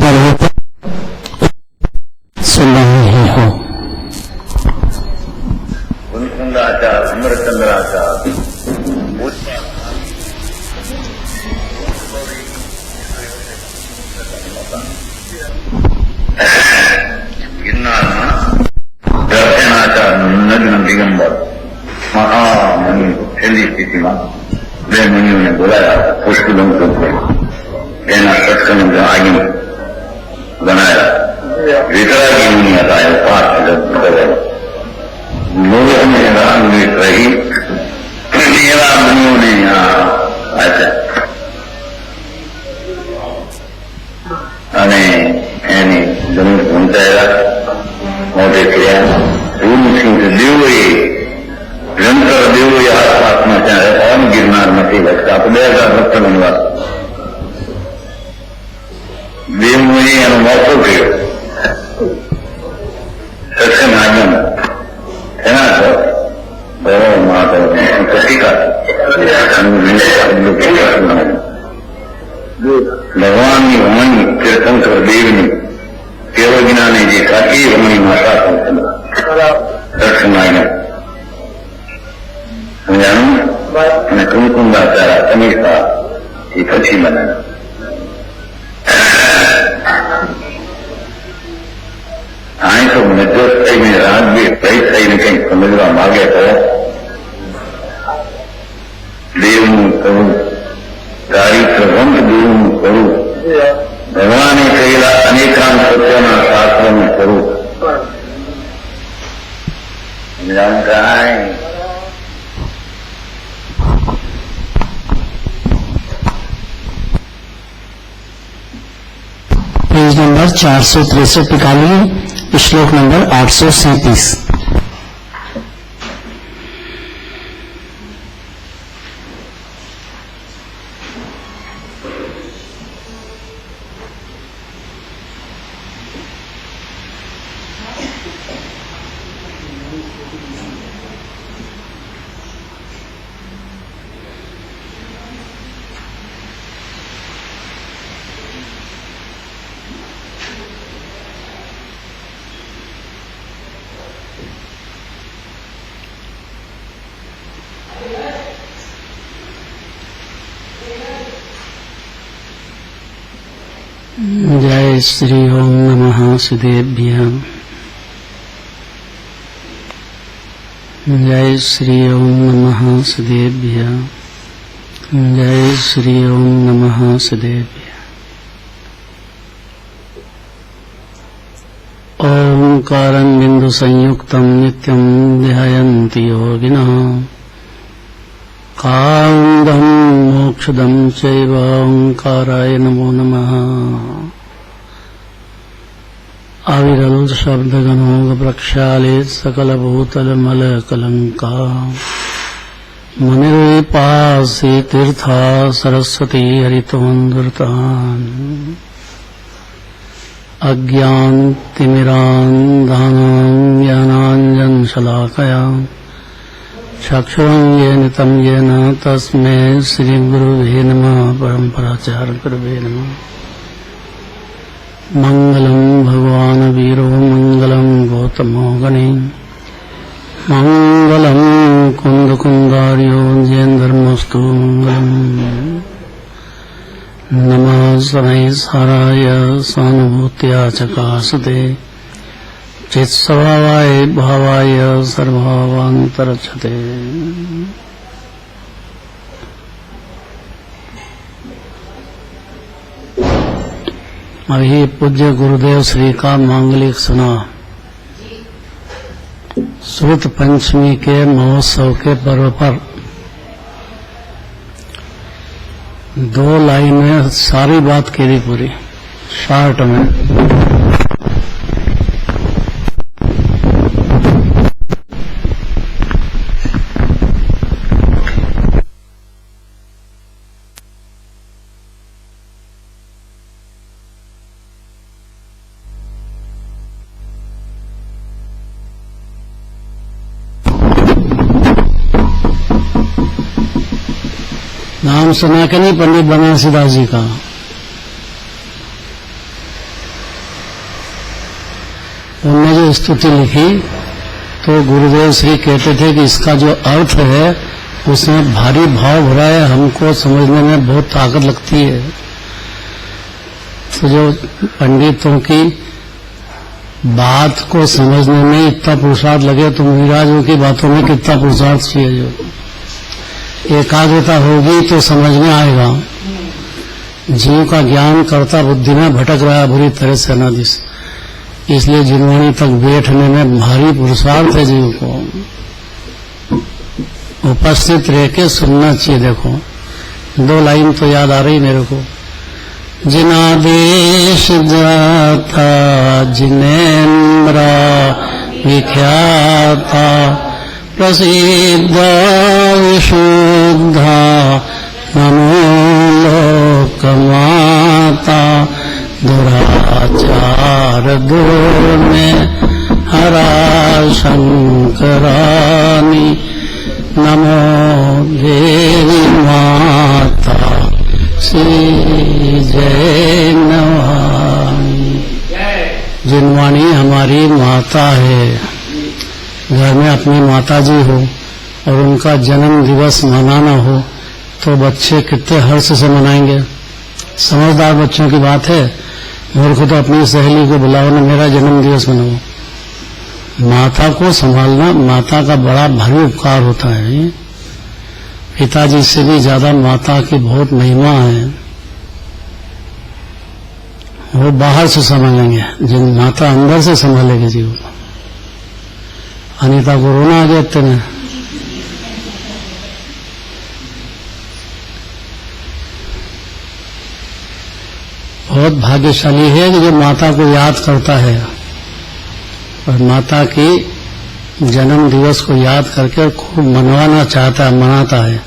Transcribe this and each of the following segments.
पर्व पर सुन रहे हो। कुंदाचार, अमरचंद्राचार, गिरनार दर्शनाचार नग्न दिगंबर महामुनि छेली स्थिति में वे मुनियों ने बुलाया पुष्पलों को कहना सत्संग आगे बनाया वितरागी मुनि आता है पाठ लोगों ने राम में रही मेरा मुनियों ने यहाँ अच्छा અને એની જમીન પહોંચાયેલા મોટે થયા રૂમસિંહ દેવોએ નિરંતર દેવોએ આસપાસમાં ત્યાં ઓમ ગિરનાર નથી લખતા 2017 વાત દેવોએ એનો મોકો કર્યો સત્સંગ આગળ એના તો બરો માધવ કટિકા ભગવાનની વાણી તીર્થંકર દેવની કેવજ્ઞાને જે સાચી વાણી માતા દર્શનાય સમજાણું અને કુમકુંદાચારા સમીક્ષા એ પછી બનાવ્યા અહીં તો મધ્યસ્થ થઈને રાજવીર પ્રહિત થઈને કંઈક સમજવા માગે તો દેવનું કરવું ચારિત્રવંત દેવનું સ્વરૂપ ભગવાને કહેલા અનેકાંત સત્યોના શાસ્ત્રોનું સ્વરૂપ જાણકાય पेज नंबर 463 निकालिए, श्लोक नंबर 837। जय श्री ओम नमः सिद्धेभ्यः। जय श्री ओम नमः सिद्धेभ्यः। जय श्री ओम नमः सिद्धेभ्यः। ओंकारं बिंदु संयुक्तं नित्यं ध्यायन्ति योगिनः कांदं मोक्षदं चैव ओंकाराय नमो नमः। अविरल शब्दगणोग प्रक्षालित सकलभूतलमल कलंका मुनिर्विपासी तीर्था सरस्वती हरितोन्दृतान् अज्ञानतिमिरान्धानां ज्ञानाञ्जनशलाकया चक्षुरं येन तं येन तस्मै श्रीगुरुवे नमः। परम्पराचार्य गुरुवे नमः। मंगलम भगवान वीरो मंगलम गौतमो गणे मंगलम कुंद कुंदार्यो जैनधर्मस्तु मंगलम। नमः शनै साराय सानुभूत्या चकाशते चित्स्वभावाय भावाय सर्वभावान्तरच्छते। अभी पूज्य गुरुदेव श्री का मांगलिक सुना। श्रुत पंचमी के महोत्सव के पर्व पर 2 लाइन में सारी बात करी पूरी शार्ट में। नाम सुना के नहीं पंडित बनारसीदास जी का। उनने जो स्तुति लिखी तो गुरुदेव श्री कहते थे कि इसका जो अर्थ है उसमें भारी भाव भरा है, हमको समझने में बहुत ताकत लगती है। तो जो पंडितों की बात को समझने में इतना पुरुषार्थ लगे तो मुनिराजों की बातों में कितना पुरुषार्थ चाहिए। जो एकाग्रता होगी तो समझ में आएगा। जीव का ज्ञान कर्ता बुद्धि में भटक रहा है बुरी तरह से अनादि से, इसलिए जिनवाणी तक बैठने में भारी पुरुषार्थ है। जीव को उपस्थित रह के सुनना चाहिए। देखो 2 लाइन तो याद आ रही मेरे को। जिनादेश जाता जिनेन्द्र विख्याता प्रसिद्ध विशुद्धा नमो लोकमाता दुराचार दूर में हरा शंकरानी नमो देवी माता श्री जय नवानी। जिनवाणी हमारी माता है। घर में अपनी माता जी हो और उनका जन्म दिवस मनाना हो तो बच्चे कितने हर्ष से मनाएंगे। समझदार बच्चों की बात है। मूर्ख तो अपनी सहेली को बुलाओ ना मेरा जन्म दिवस मनाओ। माता को संभालना माता का बड़ा भारी उपकार होता है। पिताजी से भी ज्यादा माता की बहुत महिमा है। वो बाहर से संभालेंगे, जिन माता अंदर से संभालेगी जीव को। अनीता को रोना आ गया इतने। बहुत भाग्यशाली है कि जो माता को याद करता है और माता की जन्म दिवस को याद करके खूब मनवाना चाहता है, मनाता है।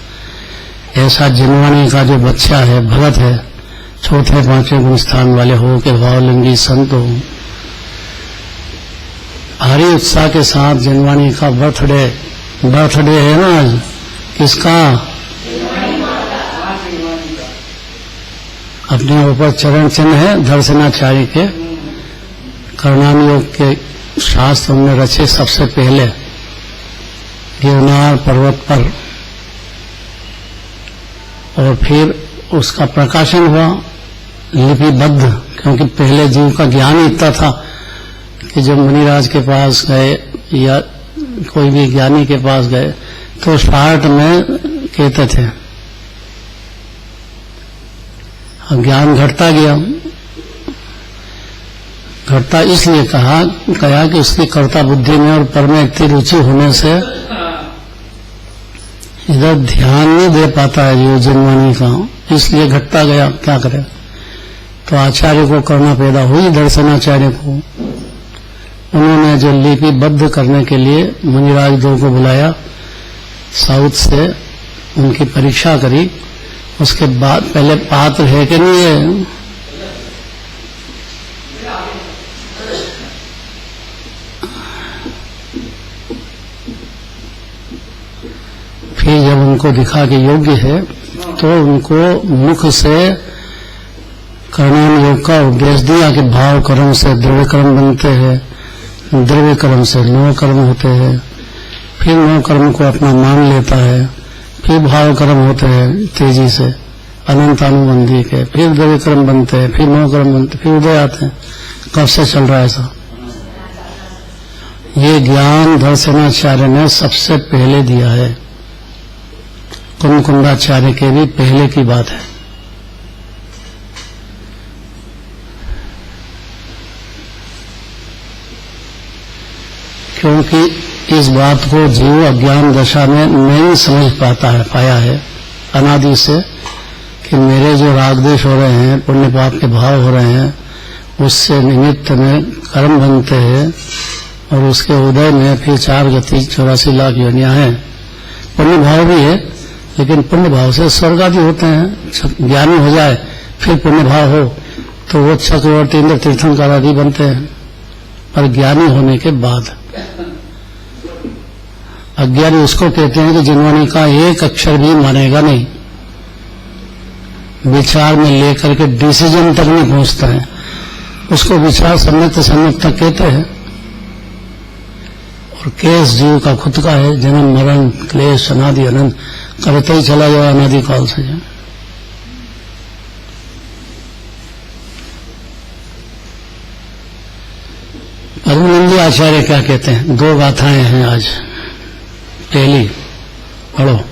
ऐसा जिनवाणी का जो बच्चा है, भगत है, चौथे पांचवें गुण स्थान वाले हो के भावलिंगी संत हो, भारी उत्साह के साथ जिनवाणी का बर्थडे है ना आज। किसका? अपने ऊपर चरण चिन्ह है दर्शनाचार्य के। कर्णाम योग के शास्त्र हमने रचे सबसे पहले गिरनार पर्वत पर, और फिर उसका प्रकाशन हुआ लिपिबद्ध। क्योंकि पहले जीव का ज्ञान इतना था कि जब मुनिराज के पास गए या कोई भी ज्ञानी के पास गए तो शार्ट में कहते थे। अब ज्ञान घटता गया, घटता इसलिए कहा कि उसकी कर्ता बुद्धि में और पर में इतनी रुचि होने से इधर ध्यान नहीं दे पाता है जीव जिनवाणी का, इसलिए घटता गया। क्या करे? तो आचार्य को करना पैदा हुई, दर्शनाचार्य को। उन्होंने जो लिपिबद्ध करने के लिए मुनिराज 2 को बुलाया, साउथ से उनकी परीक्षा करी। उसके बाद पहले पात्र है कि नहीं है, फिर जब उनको दिखा कि योग्य है तो उनको मुख से कर्णाम योग का उपदेश दिया कि भाव कर्म से द्रव्य कर्म बनते हैं, द्रव्य कर्म से 9 कर्म होते हैं, फिर 9 कर्म को अपना मान लेता है, फिर भाव कर्म होते हैं तेजी से अनंतानुबंधी के, फिर द्रव्य कर्म बनते हैं, फिर 9 कर्म बनते, फिर उदय आते हैं। कब से चल रहा है ऐसा? ये ज्ञान दर्शनाचार्य ने सबसे पहले दिया है। कुंकुंडाचार्य के भी पहले की बात है। क्योंकि इस बात को जीव अज्ञान दशा में नहीं समझ पाया है अनादि से कि मेरे जो रागद्वेष हो रहे हैं, पुण्य पाप के भाव हो रहे हैं, उससे निमित्त में कर्म बनते हैं और उसके उदय में फिर 4 गति 84 लाख योनियां हैं। पुण्य भाव भी है, लेकिन पुण्य भाव से स्वर्ग आदि होते हैं। ज्ञानी हो जाए फिर पुण्य भाव हो तो वो चक्रवर्ती इंद्र तीर्थंकर आदि बनते हैं, पर ज्ञानी होने के बाद। अज्ञानी उसको कहते हैं कि जिनवाणी का एक अक्षर भी मानेगा नहीं, विचार में लेकर के डिसीजन तक नहीं पहुंचता है, उसको विचार सम्यक तक कहते हैं। और केस जीव का खुद का है, जन्म मरण क्लेश अनादि अनंत करते ही चला जाए अनादि काल से। पद्मनंदी आचार्य क्या कहते हैं? 2 गाथाएं हैं आज। पहली पढ़ो।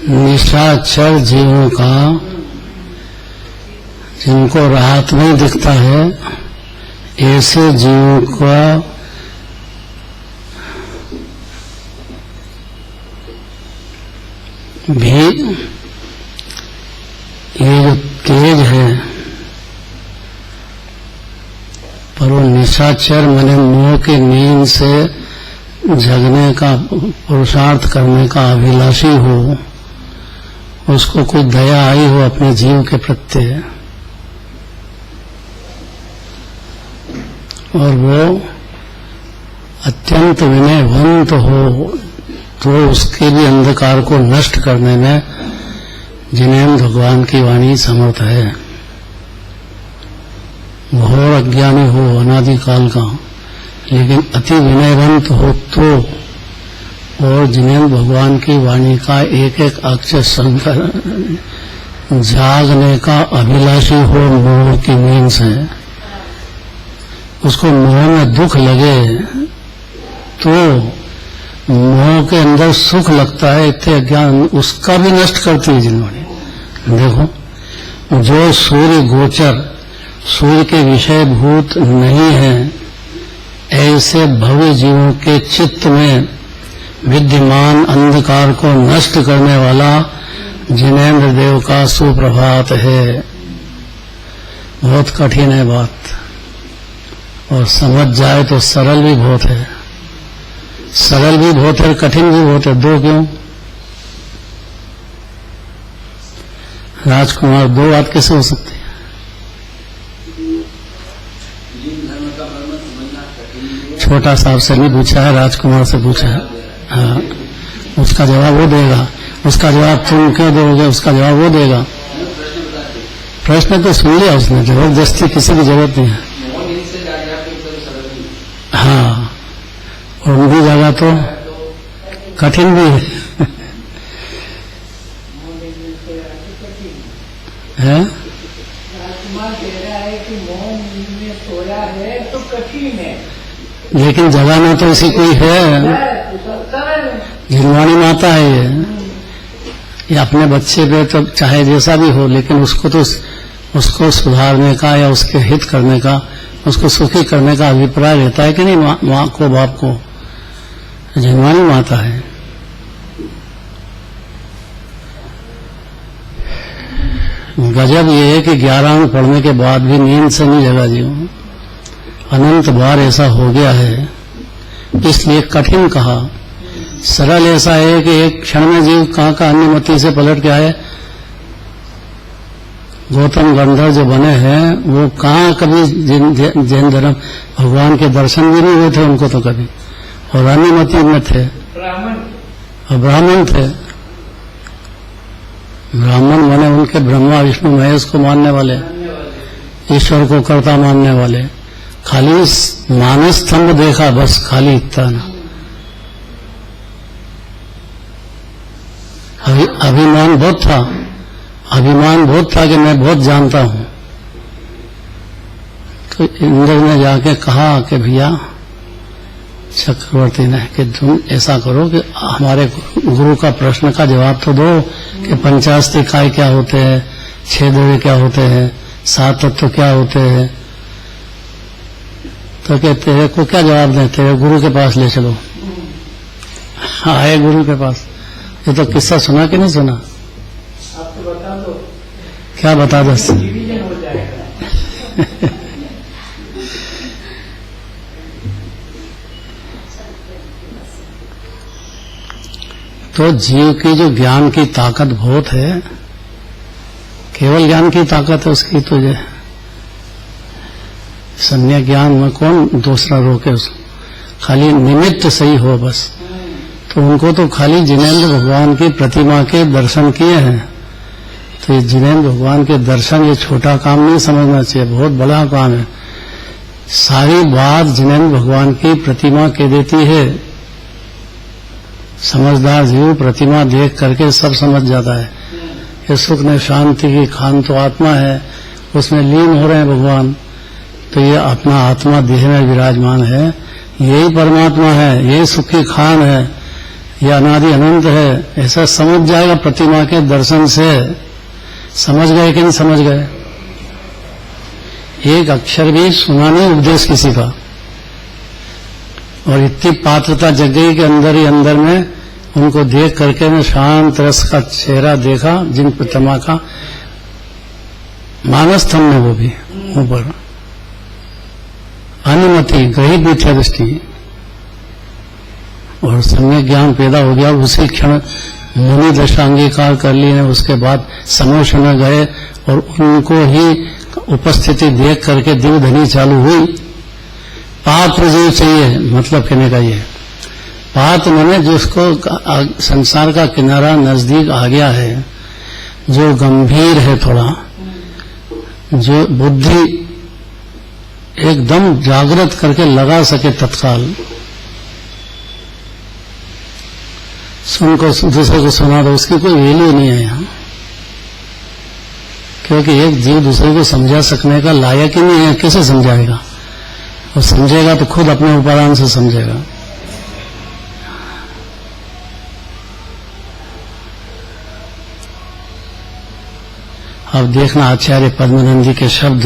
निशाचर जीवों का जिनको राहत नहीं दिखता है, ऐसे जीवों का भी ये जो तेज है, पर वो निशाचर माने मोह की नींद से जगने का पुरुषार्थ करने का अभिलाषी हो, उसको कोई दया आई हो अपने जीव के प्रति और वो अत्यंत विनयवंत हो, तो उसके भी अंधकार को नष्ट करने में जिनेन्द्र भगवान की वाणी समर्थ है। घोर अज्ञानी हो अनादि काल का, लेकिन अति विनयवंत हो तो, और जिनेन्द्र भगवान की वाणी का एक एक अक्षर सुनकर जागने का अभिलाषी हो मोह की नींद से, उसको मोह में दुख लगे तो मोह के अंदर सुख लगता है, इतने अज्ञान उसका भी नष्ट करती है जिन्होंने। देखो, जो सूर्य गोचर सूर्य के विषय भूत नहीं है, ऐसे भव्य जीवों के चित्त में विद्यमान अंधकार को नष्ट करने वाला जिनेन्द्र देव का सुप्रभात है। बहुत कठिन है बात, और समझ जाए तो सरल भी बहुत है, सरल भी बहुत है, कठिन भी बहुत है। 2 क्यों? राजकुमार 2 बात कैसे हो सकती है? छोटा साहब से नहीं पूछा है, राजकुमार से पूछा है। हाँ, उसका जवाब वो देगा, उसका जवाब तुम क्यों दोगे, उसका जवाब वो देगा। प्रश्न तो सुन लिया उसने, जबरदस्ती किसी की जरूरत नहीं है। हाँ, और उनकी जगह तो कठिन भी है। लेकिन जगाना तो इसी कोई है, झिलवानी माता है ये अपने बच्चे पे तो चाहे जैसा भी हो, लेकिन उसको तो उसको सुधारने का या उसके हित करने का, उसको सुखी करने का अभिप्राय रहता है कि नहीं। माँ को बाप को झिलवानी माता है। गजब ये है कि 11 अंक पढ़ने के बाद भी नींद से नहीं जगा जीव। अनंत बार ऐसा हो गया है, इसलिए कठिन कहा। सरल ऐसा है कि एक क्षण में जीव कहाँ का अन्यमति से पलट के आए, गौतम गंधर्व जो बने हैं वो कहाँ कभी जैन धर्म भगवान के दर्शन भी नहीं हुए थे उनको तो कभी, और रानीमती में थे और ब्राह्मण थे। ब्राह्मण बने उनके ब्रह्मा विष्णु महेश को मानने वाले, ईश्वर को कर्ता मानने वाले, खाली मानस स्तंभ देखा बस, खाली इतना ना। अभिमान बहुत था, अभिमान बहुत था कि मैं बहुत जानता हूं। तो इंद्र ने जाके कहा कि भैया चक्रवर्ती ने कि तुम ऐसा करो कि हमारे गुरु का प्रश्न का जवाब तो दो कि पंचास्ति काय क्या होते हैं, 6 द्रव्य क्या होते हैं, 7 तत्व क्या होते हैं। तो कहते तेरे को क्या जवाब दें, तेरे गुरु के पास ले चलो। आए गुरु के पास। ये तो किस्सा सुना कि नहीं सुना? आप तो बता दो। क्या बता दो? डिवीजन हो जाएगा। तो जीव की जो ज्ञान की ताकत बहुत है, केवल ज्ञान की ताकत है उसकी, तो जो सम्यक ज्ञान में कौन दूसरा रोके उसको, खाली निमित्त सही हो बस। तो उनको तो खाली जिनेंद्र भगवान की प्रतिमा के दर्शन किए हैं। तो ये जिनेंद्र भगवान के दर्शन ये छोटा काम नहीं समझना चाहिए, बहुत बड़ा काम है। सारी बात जिनेंद्र भगवान की प्रतिमा कह देती है। समझदार जीव प्रतिमा देख करके सब समझ जाता है। ये सुख ने शांति की खान तो आत्मा है, उसमें लीन हो रहे हैं भगवान। तो ये अपना आत्मा देह में विराजमान है, यही परमात्मा है, यही सुख की खान है, ये अनादि अनंत है। ऐसा समझ जाएगा प्रतिमा के दर्शन से। समझ गए कि नहीं समझ गए? एक अक्षर भी सुना नहीं उपदेश किसी का, और इतनी पात्रता जग गई कि अंदर ही अंदर में उनको देख करके मैं शांत रस का चेहरा देखा जिन प्रतिमा का, मानस थम में वो भी ऊपर अनुमति गही मिथ्या दृष्टि, और सम्यक ज्ञान पैदा हो गया। उसी क्षण मुनि दशा अंगीकार कर ली है। उसके बाद समोश में गए और उनको ही उपस्थिति देख करके दिवधनी चालू हुई। पात्र जो चाहिए, मतलब कहने का ये पात्र मैंने जिसको संसार का किनारा नजदीक आ गया है, जो गंभीर है थोड़ा, जो बुद्धि एकदम जागृत करके लगा सके तत्काल। सुनको दूसरे को सुना दो, उसकी कोई वैल्यू नहीं है यहाँ, क्योंकि एक जीव दूसरे को समझा सकने का लायक ही नहीं है। कैसे समझाएगा? और समझेगा तो खुद अपने उपादान से समझेगा। अब देखना आचार्य पद्मनंदी के शब्द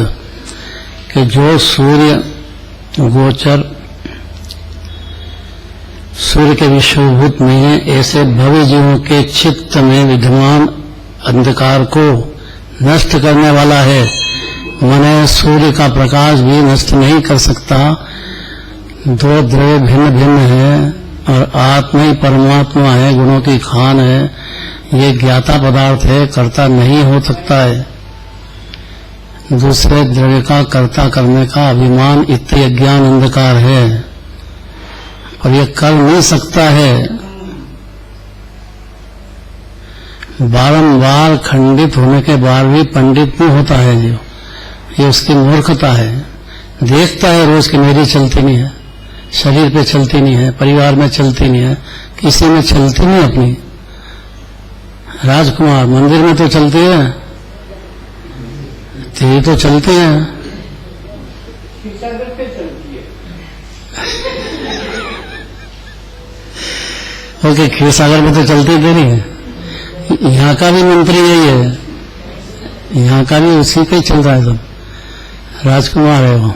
कि जो सूर्य गोचर सूर्य के विश्वभूत नहीं है, ऐसे भव्य जीवों के चित्त में विद्यमान अंधकार को नष्ट करने वाला है। माने सूर्य का प्रकाश भी नष्ट नहीं कर सकता। दो द्रव्य भिन्न भिन्न है और आत्मा ही परमात्मा है, गुणों की खान है। ये ज्ञाता पदार्थ है, कर्ता नहीं हो सकता है। दूसरे द्रव्य का कर्ता करने का अभिमान इत्य ज्ञान अंधकार है, और ये कर नहीं सकता है। बारंबार खंडित होने के बाद भी पंडित नहीं होता है जो, ये उसकी मूर्खता है। देखता है रोज कि मेरी चलती नहीं है, शरीर पे चलती नहीं है, परिवार में चलती नहीं है, किसी में चलती नहीं अपनी। राजकुमार मंदिर में तो चलती है, तेरी तो चलती है। ओके, खीर सागर में तो चलती तेरी है। यहाँ का भी मंत्री यही है, यहाँ का भी उसी का ही चल रहा है। सब राजकुमार है वो।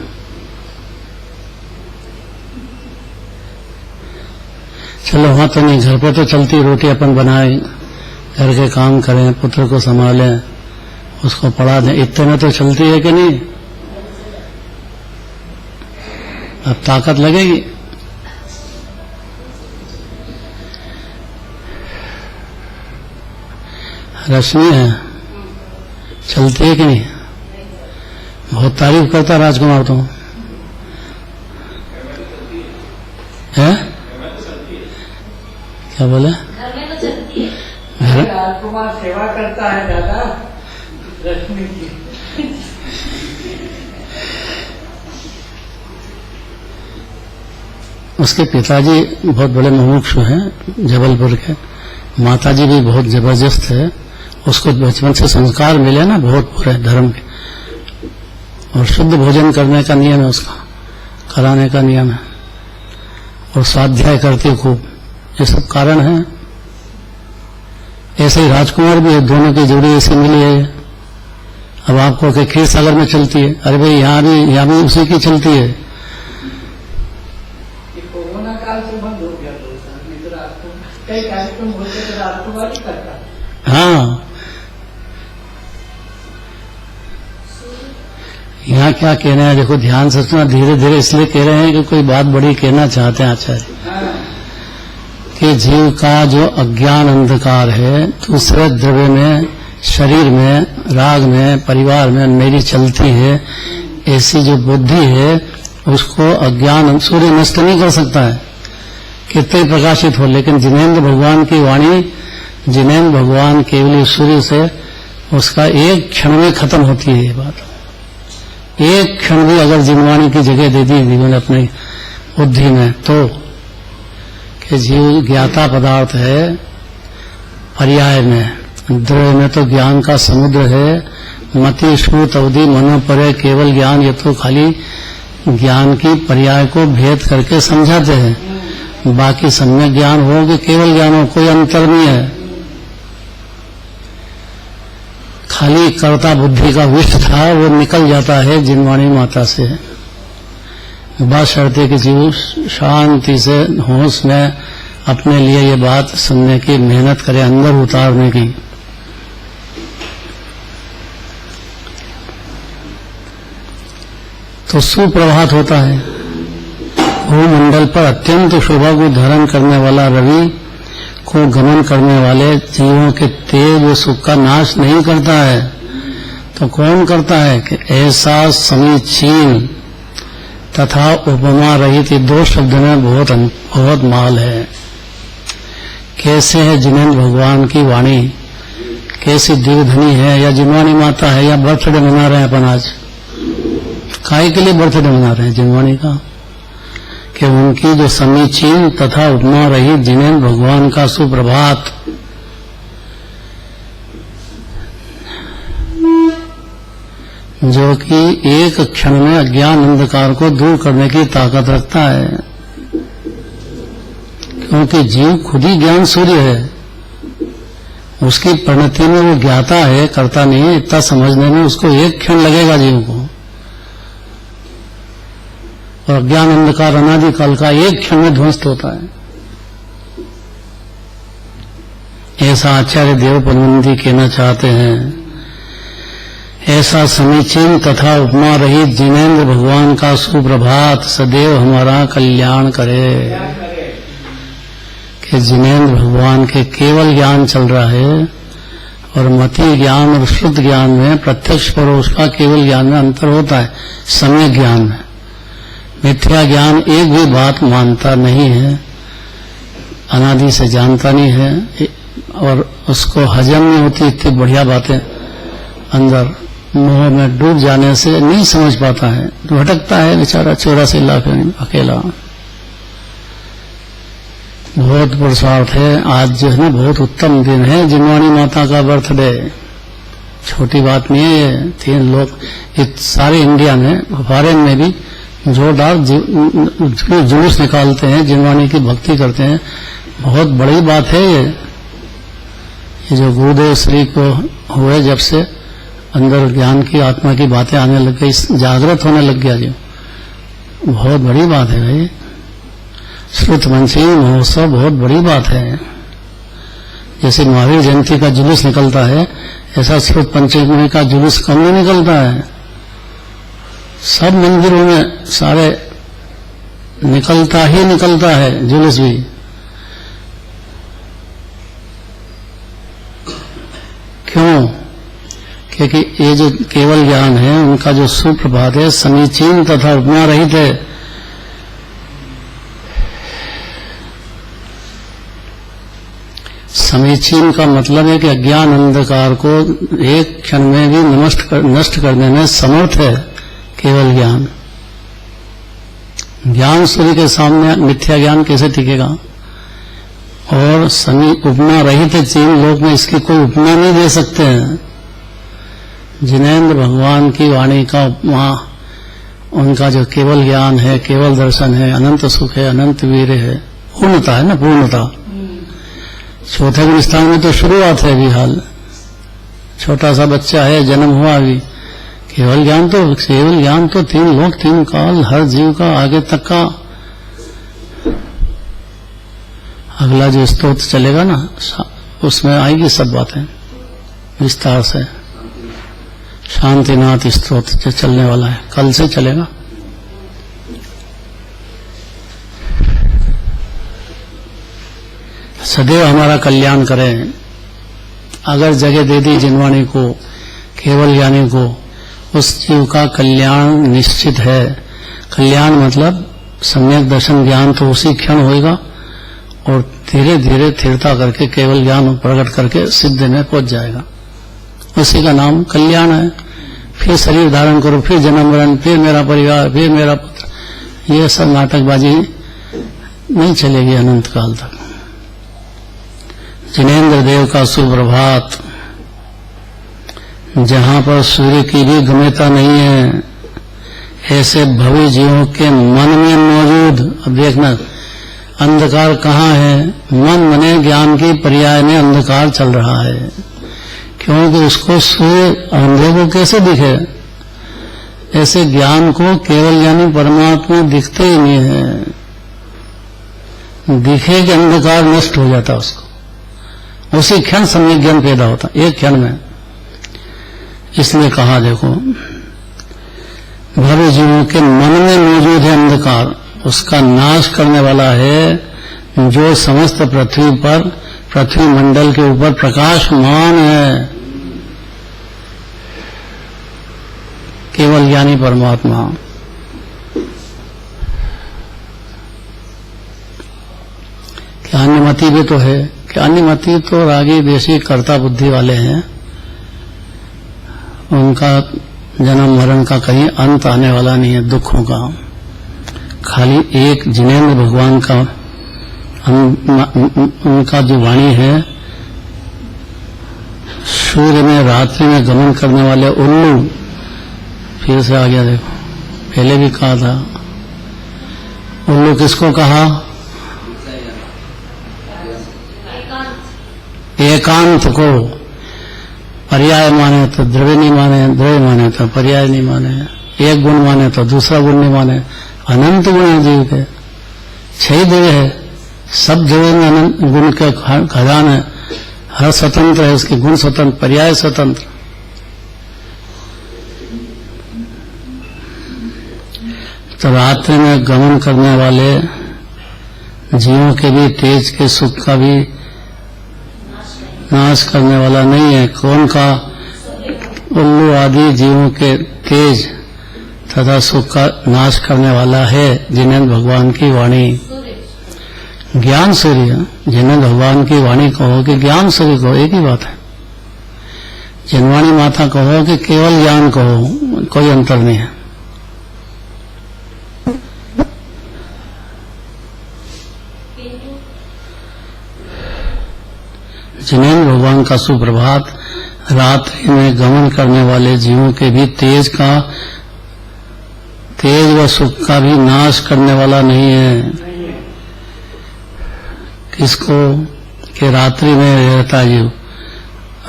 चलो वहां तो नहीं, घर पर तो चलती, रोटी अपन बनाए, घर के काम करें, पुत्र को संभालें, उसको पढ़ा दें, इतने में तो चलती है कि नहीं? अब ताकत लगेगी। रश्मि है, चलती है कि नहीं? बहुत तारीफ करता राजकुमार तो है। क्या बोले? राजकुमार सेवा करता है दादा रश्मि की। उसके पिताजी बहुत बड़े मुमुक्षु हैं जबलपुर के, माताजी भी बहुत जबरदस्त है। उसको बचपन से संस्कार मिले ना बहुत पूरे धर्म के, और शुद्ध भोजन करने का नियम है उसका, कराने का नियम है, और स्वाध्याय करती खूब। ये सब कारण है। ऐसे ही राजकुमार भी है, दोनों की जोड़ी ऐसी मिली है। अब आपको कि खीर सागर में चलती है, अरे भाई यहाँ भी उसी की चलती है। कोरोना काल से बंद हो गया तो राजकुमार कई कार्यक्रम होते तो राजकुमार ही करता। हाँ, यहाँ क्या कहना है देखो, ध्यान से सुना, धीरे धीरे इसलिए कह रहे हैं कि कोई बात बड़ी कहना चाहते हैं आचार्य कि जीव का जो अज्ञान अंधकार है, दूसरे द्रव्य में, शरीर में, राग में, परिवार में मेरी चलती है, ऐसी जो बुद्धि है उसको अज्ञान सूर्य नष्ट नहीं कर सकता है, कितने प्रकाशित हो। लेकिन जिनेन्द्र भगवान की वाणी, जिनेन्द्र भगवान केवल सूर्य से उसका एक क्षण में खत्म होती है ये बात। एक क्षण भी अगर जिनवाणी की जगह दे दी जीवन अपनी बुद्धि में, तो कि जीव ज्ञाता पदार्थ है, पर्याय में, द्रव्य में तो ज्ञान का समुद्र है। मति श्रुत अवधि मनो परे केवल ज्ञान, ये तो खाली ज्ञान की पर्याय को भेद करके समझाते हैं। बाकी सम्यक ज्ञान हो कि केवल ज्ञान हो, कोई अंतर नहीं है। खाली कर्ता बुद्धि का विष था, वो निकल जाता है जिनवाणी माता से। बात शर्त है कि जीव शांति से होश में अपने लिए ये बात सुनने की मेहनत करे, अंदर उतारने की। तो सुप्रभात होता है। भूमंडल पर अत्यंत शोभा को धारण करने वाला रवि को गमन करने वाले जीवों के तेज सुख का नाश नहीं करता है, तो कौन करता है? कि ऐसा समीचीन तथा उपमा रहित, दो शब्द में बहुत माल है। कैसे है जिनेन्द्र भगवान की वाणी, कैसी दिव्यधनी है, या जिनवाणी माता है, या बर्थडे मना रहे हैं अपन आज। काहे के लिए बर्थडे मना रहे हैं जिनवाणी का? कि उनकी जो समीचीन तथा उपमा रहित जिनेन्द्र भगवान का सुप्रभात, जो कि एक क्षण में अज्ञान अंधकार को दूर करने की ताकत रखता है। क्योंकि जीव खुद ही ज्ञान सूर्य है, उसकी परिणति में वो ज्ञाता है, करता नहीं है। इतना समझने में उसको एक क्षण लगेगा जीव को, और अज्ञान अंधकार अनादिकाल का एक क्षण में ध्वस्त होता है। ऐसा आचार्य देवपनवंती कहना चाहते हैं। ऐसा समीचीन तथा उपमा रहित जिनेन्द्र भगवान का सुप्रभात सदैव हमारा कल्याण करे। कि जिनेन्द्र भगवान के केवल ज्ञान चल रहा है, और मति ज्ञान और शुद्ध ज्ञान में, प्रत्यक्ष परोक्ष का केवल ज्ञान में अंतर होता है। सम्यक ज्ञान में मिथ्या ज्ञान एक भी बात मानता नहीं है, अनादि से जानता नहीं है, और उसको हजम नहीं होती इतनी बढ़िया बातें, अंदर मोह में डूब जाने से नहीं समझ पाता है, भटकता है बेचारा 84 लाख अकेला। बहुत पुरुषार्थ है। आज जो है ना बहुत उत्तम दिन है, जिनवाणी माता का बर्थडे। छोटी बात नहीं है ये। 3 लोग सारे इंडिया में, फॉरेन में भी जोरदार जुलूस निकालते हैं, जिनवाणी की भक्ति करते हैं। बहुत बड़ी बात है ये जो गुरुदेव श्री को हुए, जब से अंदर ज्ञान की, आत्मा की बातें आने लग गई, जागृत होने लग गया, जो बहुत बड़ी बात है भाई। श्रुत वंशी महोत्सव बहुत बड़ी बात है। जैसे महावीर जयंती का जुलूस निकलता है, ऐसा श्रुत पंचमी का जुलूस कम नहीं निकलता है। सब मंदिरों में सारे निकलता ही निकलता है जुलूस भी। क्यों? क्योंकि ये जो केवल ज्ञान है उनका जो सुप्रभात है समीचीन तथा उपमा रहित है। समीचीन का मतलब है कि अज्ञान अंधकार को एक क्षण में भी नष्ट करने में समर्थ है केवल ज्ञान। ज्ञान सूर्य के सामने मिथ्या ज्ञान कैसे टिकेगा? और समी उपमा रहित है, चीन लोक में इसकी कोई उपमा नहीं दे सकते हैं। जिनेंद्र भगवान की वाणी का उपमा उनका जो केवल ज्ञान है, केवल दर्शन है, अनंत सुख है, अनंत वीर है, पूर्णता है ना, पूर्णता। चौथे गुलिस्तान में तो शुरुआत है अभी हाल, छोटा सा बच्चा है, जन्म हुआ अभी। केवल ज्ञान तो 3 लोक 3 काल हर जीव का आगे तक का। अगला जो स्तोत्र चलेगा ना उसमें आएगी सब बातें विस्तार से। शांतिनाथ स्तोत्र जो चलने वाला है, कल से चलेगा। सदैव हमारा कल्याण करें। अगर जगह दे दी जिनवाणी को, केवल ज्ञानी को, उस जीव का कल्याण निश्चित है। कल्याण मतलब सम्यक दर्शन ज्ञान तो उसी क्षण होगा और धीरे धीरे स्थिरता करके केवल ज्ञान प्रकट करके सिद्ध में पहुंच जाएगा। उसी का नाम कल्याण है। फिर शरीर धारण करो, फिर जन्म मरण, फिर मेरा परिवार, फिर मेरा पुत्र, ये सब नाटकबाजी नहीं चलेगी अनंत काल तक। जिनेंद्र देव का सुप्रभात, जहां पर सूर्य की भी गम्यता नहीं है, ऐसे भव्य जीवों के मन में मौजूद। अब देखना अंधकार कहाँ है? मन मने ज्ञान की पर्याय में अंधकार चल रहा है, क्योंकि उसको सूर्य अंधे को कैसे दिखे? ऐसे ज्ञान को केवल ज्ञानी परमात्मा दिखते ही नहीं है। दिखे कि अंधकार नष्ट हो जाता उसको, उसी क्षण सम्यक ज्ञान पैदा होता, एक क्षण में। इसलिए कहा देखो, भव्य जीवों के मन में मौजूद है अंधकार, उसका नाश करने वाला है जो समस्त पृथ्वी पर, पृथ्वी मंडल के ऊपर प्रकाशमान है, केवल ज्ञानी परमात्मा। क्या अन्यमति भी तो है? कि अन्यमति तो रागी देशी कर्ता बुद्धि वाले हैं, उनका जन्म मरण का कहीं अंत आने वाला नहीं है, दुखों का। खाली एक जिनेंद्र भगवान का उनका जो वाणी है, सूर्य में रात्रि में गमन करने वाले उल्लू, फिर से आ गया देखो, पहले भी कहा था। उल्लू किसको कहा? एकांत को। पर्याय माने तो द्रव्य नहीं माने, द्रव्य माने तो पर्याय नहीं माने, एक गुण माने तो दूसरा गुण नहीं माने। अनंत गुण है जीव के, 6 द्रव्य है, सब द्रव्य में अनंत गुण के खजान है। हर स्वतंत्र है, उसके गुण स्वतंत्र, पर्याय स्वतंत्र। तो रात्रि में गमन करने वाले जीवों के भी तेज के सुख का भी नाश करने वाला नहीं है। कौन का? उल्लू आदि जीवों के तेज तथा सुख का नाश करने वाला है जिनेंद्र भगवान की वाणी। ज्ञान सूर्य, जिनेंद्र भगवान की वाणी कहो कि ज्ञान सूर्य कहो, एक ही बात है। जिनवाणी माता कहो कि केवल ज्ञान कहो, कोई अंतर नहीं है। जिनेंद्र भगवान का सुप्रभात, रात्रि में गमन करने वाले जीवों के भी तेज व सुख का भी नाश करने वाला नहीं है। किसको? कि रात्रि में रहता जीव,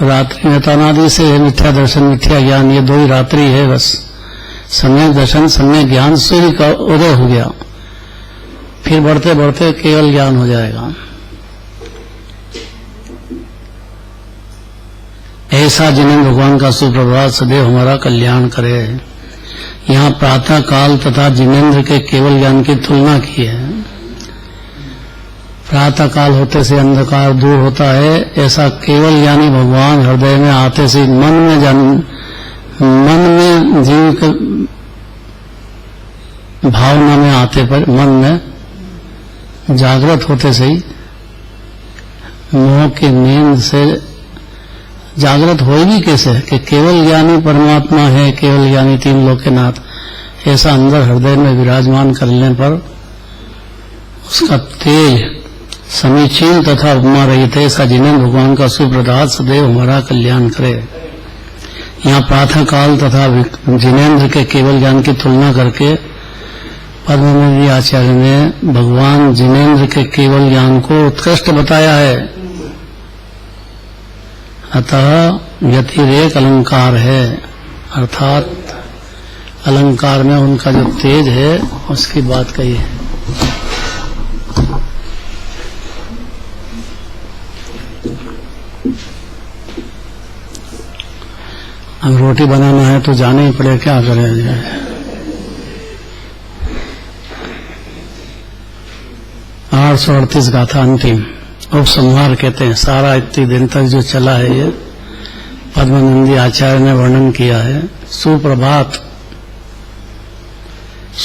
रात्रि में तो अनादि से है मिथ्या दर्शन, मिथ्या ज्ञान, ये 2 ही रात्रि है बस। सम्यक दर्शन, सम्यक ज्ञान, सूर्य का उदय हो गया, फिर बढ़ते बढ़ते केवल ज्ञान हो जाएगा। ऐसा जिनेंद्र भगवान का सुप्रभात सदैव हमारा कल्याण करे। यहाँ प्रातः काल तथा जिनेंद्र के केवल ज्ञान की तुलना की है। प्रातः काल होते से अंधकार दूर होता है, ऐसा केवल ज्ञानी भगवान हृदय में आप आते से मन में जीव के भावना में आते पर मन में जागृत होते से ही मोह की नींद से जागृत होगी कैसे कि केवल ज्ञानी परमात्मा है, केवल ज्ञानी तीन लोक के नाथ, ऐसा अंदर हृदय में विराजमान करने पर उसका तेज समीचीन तथा उपमा रहित है। ऐसा जिन्हें भगवान का सुप्रभात सदैव हमारा कल्याण करे। यहाँ प्रातः काल तथा जिनेन्द्र के केवल ज्ञान की तुलना करके पद्मनाभ आचार्य ने भगवान जिनेन्द्र के केवल ज्ञान को उत्कृष्ट बताया है। अतः व्यतिरेक अलंकार है, अर्थात अलंकार में उनका जो तेज है उसकी बात कही है। अब रोटी बनाना है तो जाना ही पड़े, क्या करें। आठ 838 गाथा अंतिम उपसंहार कहते हैं। सारा इतनी दिन तक जो चला है ये पद्मनंदी आचार्य ने वर्णन किया है। सुप्रभात,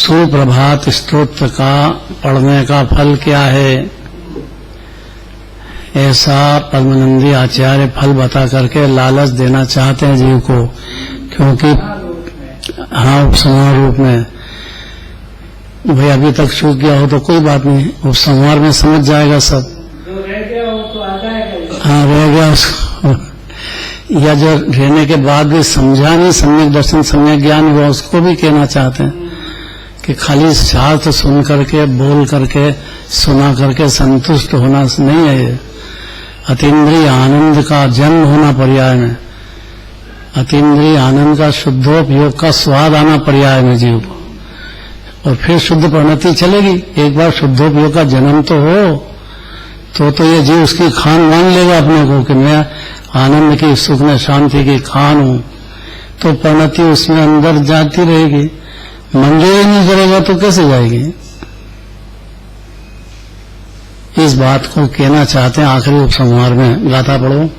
सुप्रभात स्तोत्र का पढ़ने का फल क्या है, ऐसा पद्मनंदी आचार्य फल बता करके लालच देना चाहते हैं जीव को। क्योंकि हाँ, उपसंहार रूप में भाई अभी तक छूट गया हो तो कोई बात नहीं, उपसंहार में समझ जाएगा सब। जो रह गया वो तो आ जाएगा। हाँ, रह गया उसको, या जो रहने के बाद भी समझा नहीं, सम्यक दर्शन सम्यक ज्ञान हुआ, उसको भी कहना चाहते हैं कि खाली शास्त्र सुन करके बोल करके सुना करके संतुष्ट होना नहीं है। ये अतीन्द्रिय आनंद का जन्म होना पर्याय में, अतीन्द्रिय आनंद का शुद्धोपयोग का स्वाद आना पर्याय में जीव को, और फिर शुद्ध परिणति चलेगी। एक बार शुद्धोपयोग का जन्म तो हो तो ये जीव उसकी खान मान लेगा अपने को कि मैं आनंद की, सुख में शांति की खान हूं, तो परिणति उसमें अंदर जाती रहेगी। मंजूर ही नहीं करेगा तो कैसे जाएगी। इस बात को कहना चाहते हैं आखिरी उपसंहार में। गाथा पढ़ो।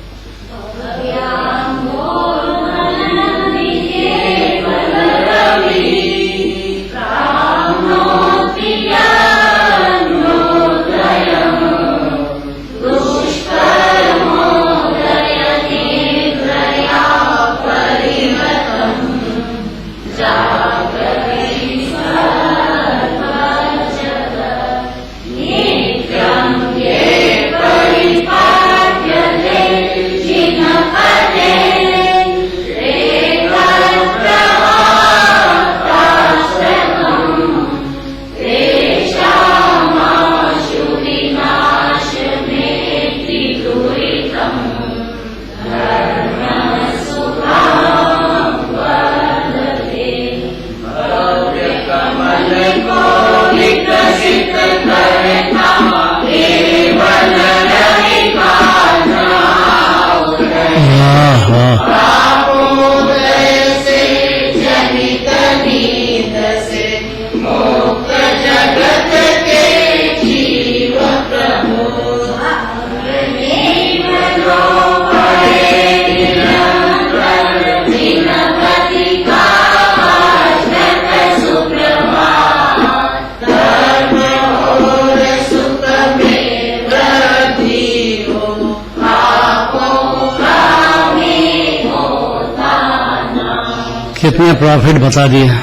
कितने प्रॉफिट बता दिए।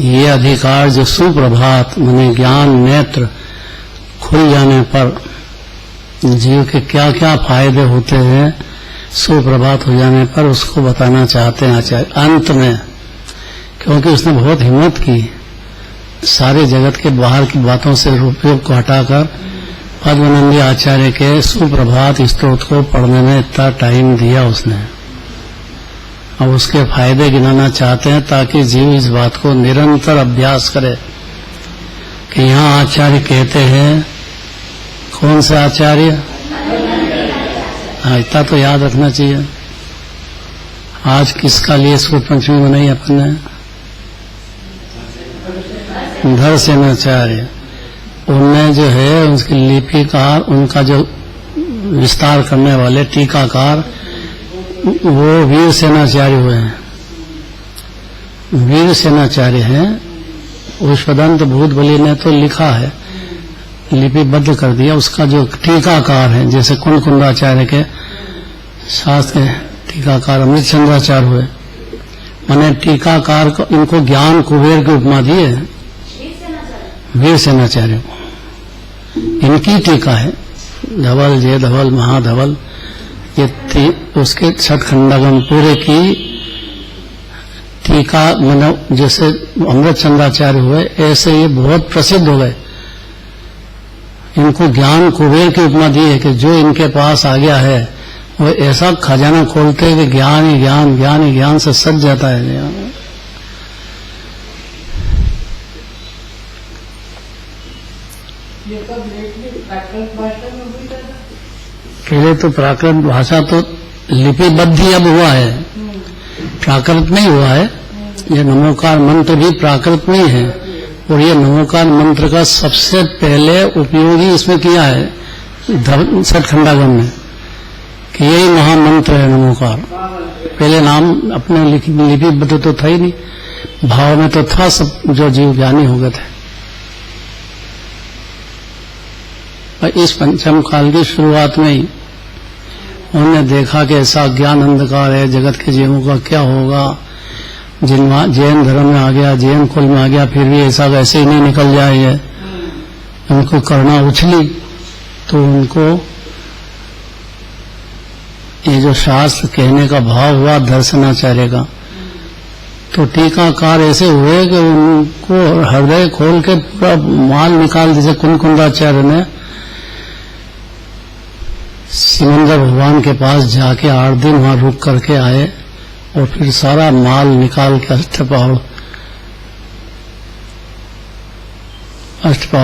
ये अधिकार जो सुप्रभात माने ज्ञान नेत्र खुल जाने पर जीव के क्या क्या फायदे होते हैं, सुप्रभात हो जाने पर उसको बताना चाहते हैं आचार्य अंत में। क्योंकि उसने बहुत हिम्मत की, सारे जगत के बाहर की बातों से उपयोग को हटाकर पद्मनंदी आचार्य के सुप्रभात स्तोत्र को पढ़ने में इतना टाइम दिया उसने। अब उसके फायदे गिनाना चाहते हैं ताकि जीव इस बात को निरंतर अभ्यास करे कि यहाँ आचार्य कहते हैं, कौन से आचार्य, हाँ इतना तो याद रखना चाहिए। आज किसका लिए सूर्य पंचमी मनाई अपन ने, धरसेन आचार्य। उनने जो है उसकी लिपिकार, उनका जो विस्तार करने वाले टीकाकार वो वीर सेनाचार्य हुए हैं, वीर सेनाचार्य हैं। विश्वदंत भूतबली ने तो लिखा है, लिपिबद्ध कर दिया। उसका जो टीकाकार है, जैसे कुंडाचार्य के शास्त्र के टीकाकार अमृत चंद्राचार्य हुए, मैंने टीकाकार को, इनको ज्ञान कुबेर की उपमा दी है वीर सेनाचार्य को। इनकी टीका है धवल, जय धवल, महाधवल, ये उसके छठखंडागम पूरे की टीका। मतलब जैसे अमृत चंद्राचार्य हुए, ऐसे ये बहुत प्रसिद्ध हो गए। इनको ज्ञान कुबेर की उपमा दी है कि जो इनके पास आ गया है वो ऐसा खजाना खोलते हैं कि ज्ञान ही ज्ञान, ज्ञान ही ज्ञान से सज जाता है। ये सब लेखनी प्राकृत भाषा में हुई था। पहले तो प्राकृत भाषा तो लिपिबद्ध ही अब हुआ है, प्राकृत नहीं हुआ है। ये नमोकार मंत्र भी प्राकृत नहीं है, और ये नमोकार मंत्र का सबसे पहले उपयोगी इसमें किया है छठखंडागम में, कि यही महामंत्र है नमोकार। पहले नाम अपने लिपिबद्ध तो था ही नहीं, भाव में तो था सब, जो जीव ज्ञानी हो गए थे। और इस पंचम काल की शुरुआत में ही उन्होंने देखा कि ऐसा ज्ञान अंधकार है, जगत के जीवों का क्या होगा। जैन धर्म में आ गया, जैन कुल में आ गया, फिर भी ऐसा वैसे ही नहीं निकल जाएगा। उनको करना उछली तो उनको ये जो शास्त्र कहने का भाव हुआ दर्शनाचार्य का, तो टीकाकार ऐसे हुए कि उनको हृदय खोल के पूरा माल निकाल दिया। कुंडाचार्य ने सिमंदर भगवान के पास जाके 8 दिन वहां रुक करके आए, और फिर सारा माल निकाल के अष्टपहाड़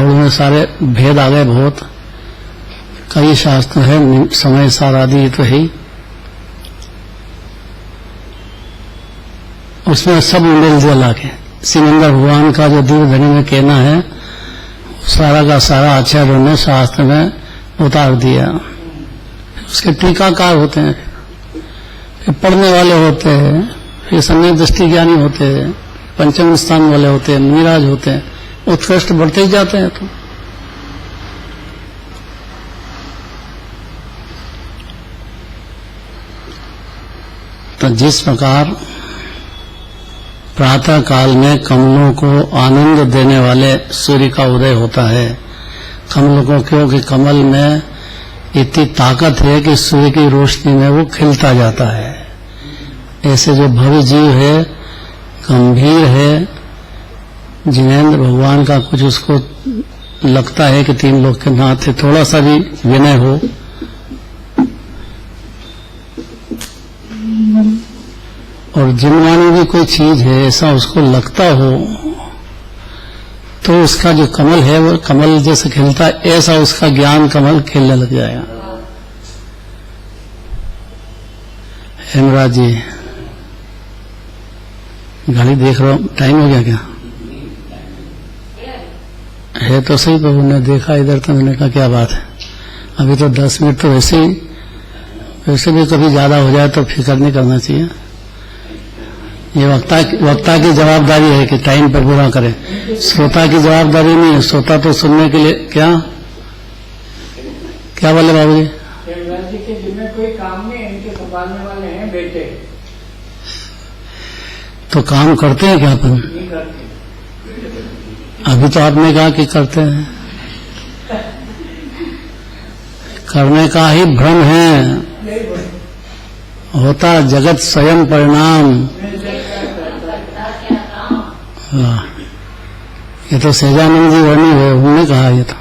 में सारे भेद आ गए। बहुत कई शास्त्र है, समय सार आदि तो है ही, उसमें सब मिल दिया लाके। सिमंदर भगवान का जो दिव्य धनी में कहना है, सारा का सारा आचार्यों ने शास्त्र में उतार दिया। उसके टीकाकार होते हैं, फिर पढ़ने वाले होते हैं, फिर समय दृष्टि ज्ञानी होते हैं, पंचम स्थान वाले होते हैं, मिराज होते हैं, उत्कृष्ट बढ़ते ही जाते हैं। तो जिस प्रकार प्रातः काल में कमलों को आनंद देने वाले सूर्य का उदय होता है, कमलों को, क्योंकि कमल में इतनी ताकत है कि सूर्य की रोशनी में वो खिलता जाता है। ऐसे जो भव्य जीव है, गंभीर है, जिनेंद्र भगवान का कुछ उसको लगता है कि 3 लोग के नाथ है, थोड़ा सा भी विनय हो, और जिनवानी भी कोई चीज है ऐसा उसको लगता हो, तो उसका जो कमल है वो कमल जैसे खिलता है, ऐसा उसका ज्ञान कमल खिलने लग जाएगा। हेमराज जी गाड़ी देख रहा हूं, टाइम हो गया क्या? है तो सही, प्रभु ने देखा इधर, तो मैंने कहा क्या बात है, अभी तो 10 मिनट तो वैसे भी कभी ज्यादा हो जाए तो फिक्र नहीं करना चाहिए। ये वक्ता की जवाबदारी है कि टाइम पर पूरा करे, श्रोता की जवाबदारी नहीं है। श्रोता तो सुनने के लिए क्या बोले बाबू जी? जी के जिम्मे कोई काम नहीं, इनके संभालने वाले हैं बेटे। तो काम करते हैं क्या अपन? नहीं करते। अभी तो आपने कहा कि करते हैं, करने का ही भ्रम है, होता जगत स्वयं परिणाम। ये तो सहजानंद जी वर्णी है, उन्होंने कहा ये तो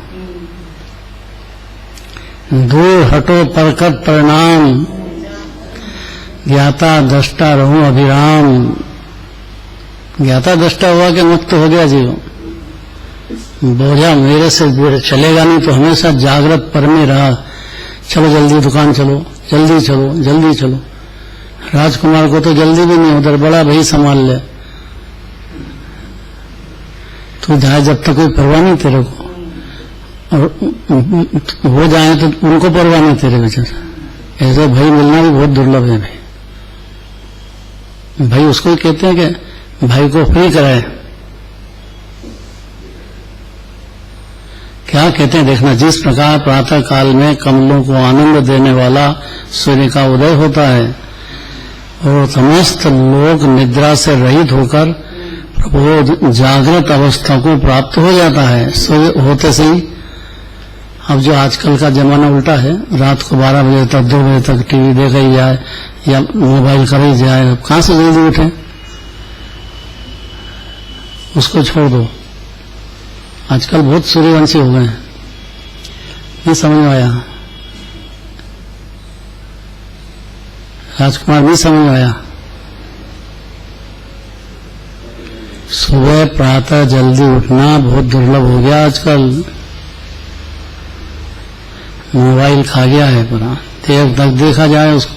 दूर हटो परकट परिणाम, ज्ञाता दृष्टा रहूं अभिराम। ज्ञाता दृष्टा हुआ कि मुक्त हो गया जीव, बोझा मेरे से चलेगा नहीं, तो हमेशा जागृत पर में रहा। चलो जल्दी दुकान चलो, जल्दी चलो, जल्दी चलो। राजकुमार को तो जल्दी भी नहीं, उधर बड़ा भाई संभाल ले, तो जाए जब तक कोई परवाह नहीं तेरे को, और हो जाए तो उनको परवाह नहीं तेरे बेचारे। ऐसे भाई मिलना भी बहुत दुर्लभ है भाई। भाई उसको ही कहते हैं कि भाई को फ्री कराए। क्या कहते हैं देखना, जिस प्रकार प्रातः काल में कमलों को आनंद देने वाला सूर्य का उदय होता है और समस्त लोग निद्रा से रहित होकर प्रबोध जागृत अवस्था को प्राप्त हो जाता है सूर्य होते से ही। अब जो आजकल का जमाना उल्टा है, रात को 12 बजे तक 2 बजे तक टीवी देखा ही जाए या मोबाइल कर ही जाए, अब कहां से जल्दी उठे? उसको छोड़ दो। आजकल बहुत सूर्यवंशी हो गए हैं, नहीं समझ में आया? राजकुमार नहीं समझ में आया? सुबह प्रातः जल्दी उठना बहुत दुर्लभ हो गया आजकल। मोबाइल खा गया है पूरा, देर तक देखा जाए उसको,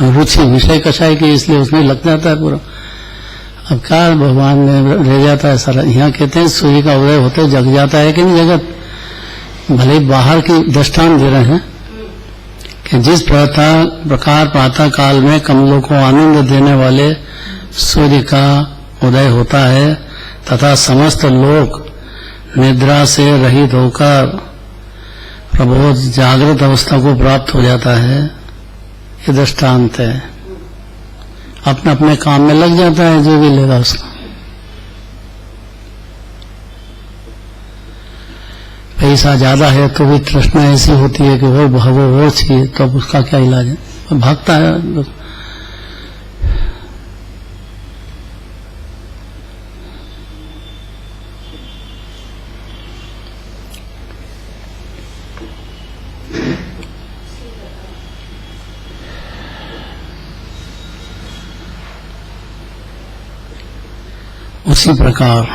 रुचि विषय कषाय की, इसलिए उसमें लग जाता है पूरा। अब क्या भगवान ने रह जाता है सारा। यहाँ कहते हैं सूर्य का उदय होते जग जाता है कि नहीं जगत। भले बाहर की दृष्टांत दे रहे हैं कि जिस प्रकार प्रातः काल में कमलों को आनंद देने वाले सूर्य का उदय होता है तथा समस्त लोग निद्रा से रहित होकर प्रबोध जागृत अवस्था को प्राप्त हो जाता है, ये दृष्टांत है। अपने अपने काम में लग जाता है जो भी लेगा उसका। पैसा ज्यादा है तो भी तृष्णा ऐसी होती है कि वो भागो वो चाहिए, तो अब उसका क्या इलाज है? भागता है। उसी प्रकार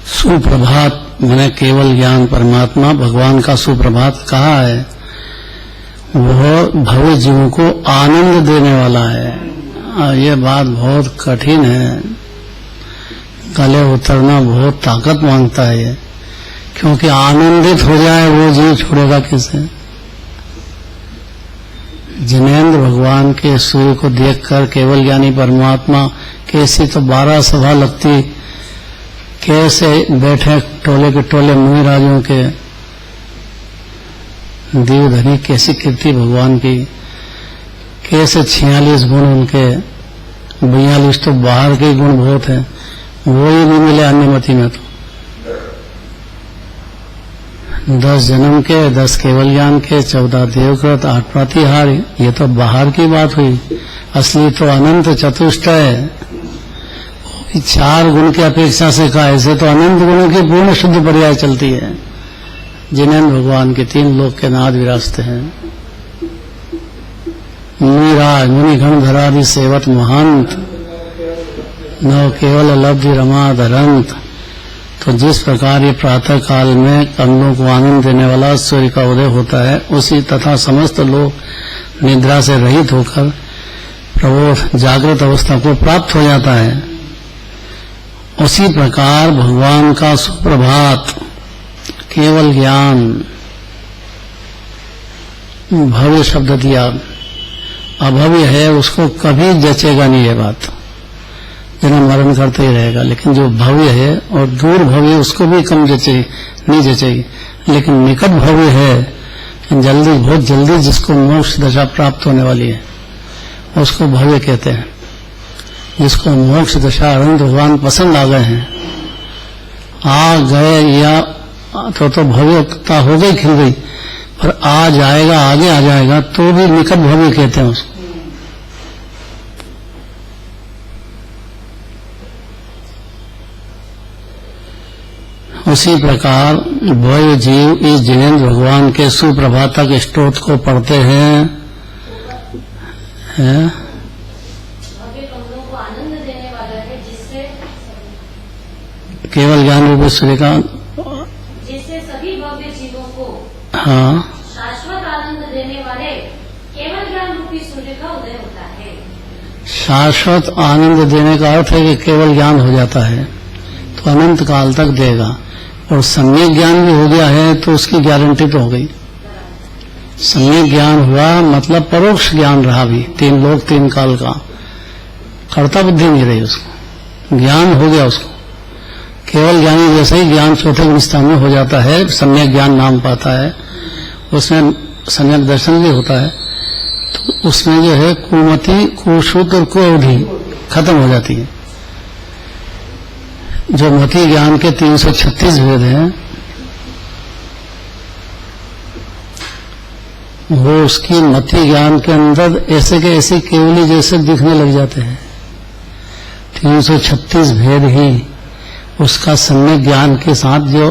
सुप्रभात मैंने केवल ज्ञान परमात्मा भगवान का सुप्रभात कहा है, वह भव्य जीवों को आनंद देने वाला है। और यह बात बहुत कठिन है, गले उतरना बहुत ताकत मांगता है, क्योंकि आनंदित हो जाए वो जीव छोड़ेगा किसे? जिनेन्द्र भगवान के सूर्य को देखकर केवल ज्ञानी परमात्मा कैसी तो 12 सभा लगती, कैसे बैठे टोले के टोले मुनि राजों के, देवधनी कैसी कीर्ति भगवान की, कैसे 46 गुण उनके, 42 तो बाहर के गुण बहुत है, वो ही नहीं मिले अन्यमति में। तो 10 जन्म के, 10 केवल ज्ञान के, 14 देवकृत, 8 प्रतिहार, ये तो बाहर की बात हुई। असली तो अनंत चतुष्ट है, 4 गुण की अपेक्षा से कहा, ऐसे तो अनंत गुणों की पूर्ण शुद्ध पर्याय चलती है। जिन्हें भगवान के 3 लोक के नाद विराजते हैं। मुनिराज मुनिगण धरादि सेवत महंत, नव केवल लब्धि रमा धरंत। तो जिस प्रकार ये प्रातः काल में कमलों को आनंद देने वाला सूर्य का उदय होता है, उसी तथा समस्त लोग निद्रा से रहित होकर प्रबोध जागृत अवस्था को प्राप्त हो जाता है, उसी प्रकार भगवान का सुप्रभात केवल ज्ञान भव्य शब्द दिया। अभव्य है उसको कभी जचेगा नहीं, ये बात जन्म मरण करते ही रहेगा। लेकिन जो भव्य है और दूर भव्य उसको भी कम नहीं जचेगी। लेकिन निकट भव्य है, जल्दी बहुत जल्दी जिसको मोक्ष दशा प्राप्त होने वाली है उसको भव्य कहते हैं। जिसको मोक्ष दशा अनंत भगवान पसंद आ गए हैं, आ गए या तो भव्यता हो गई खिल गई, पर आ जाएगा आगे आ जाएगा तो भी निकट भव्य कहते हैं उसको। उसी प्रकार भव्य जीव इस जिनेन्द्र भगवान के सुप्रभातक स्तोत्र को पढ़ते हैं, केवल ज्ञान रूपी सूर्य का, जिससे सभी भव्य जीवों को हाँ शाश्वत आनंद देने वाले केवल ज्ञान रूपी सूर्य का उदय होता है। शाश्वत आनंद देने का अर्थ है कि केवल ज्ञान हो जाता है तो अनंत काल तक देगा, और सम्यक ज्ञान भी हो गया है तो उसकी गारंटी तो हो गई। सम्यक ज्ञान हुआ मतलब परोक्ष ज्ञान रहा भी, 3 लोक 3 काल का। कर्ता बुद्धि नहीं रही उसको, ज्ञान हो गया उसको। केवल ज्ञानी जैसा ही ज्ञान चौथे अवस्था में हो जाता है, सम्यक ज्ञान नाम पाता है, उसमें सम्यक दर्शन भी होता है। तो उसमें जो है कुमति, कुशुद्ध और कुअवधि खत्म हो जाती है। जो मति ज्ञान के 336 भेद हैं, वो उसकी मति ज्ञान के अंदर ऐसे के ऐसे केवली जैसे दिखने लग जाते हैं। 336 भेद ही उसका सम्यक ज्ञान के साथ जो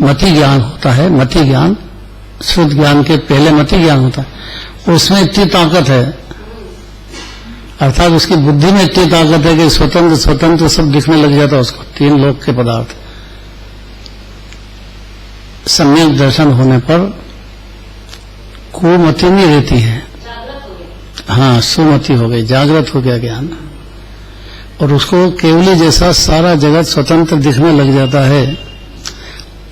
मति ज्ञान होता है, मति ज्ञान शुद्ध ज्ञान के पहले मति ज्ञान होता है, उसमें इतनी ताकत है, अर्थात उसकी बुद्धि में इतनी ताकत है कि स्वतंत्र स्वतंत्र सब दिखने लग जाता है उसको, 3 लोक के पदार्थ। सम्यक दर्शन होने पर कुमति नहीं रहती है, हाँ सुमति हो गई, जागृत हो गया ज्ञान, और उसको केवली जैसा सारा जगत स्वतंत्र दिखने लग जाता है।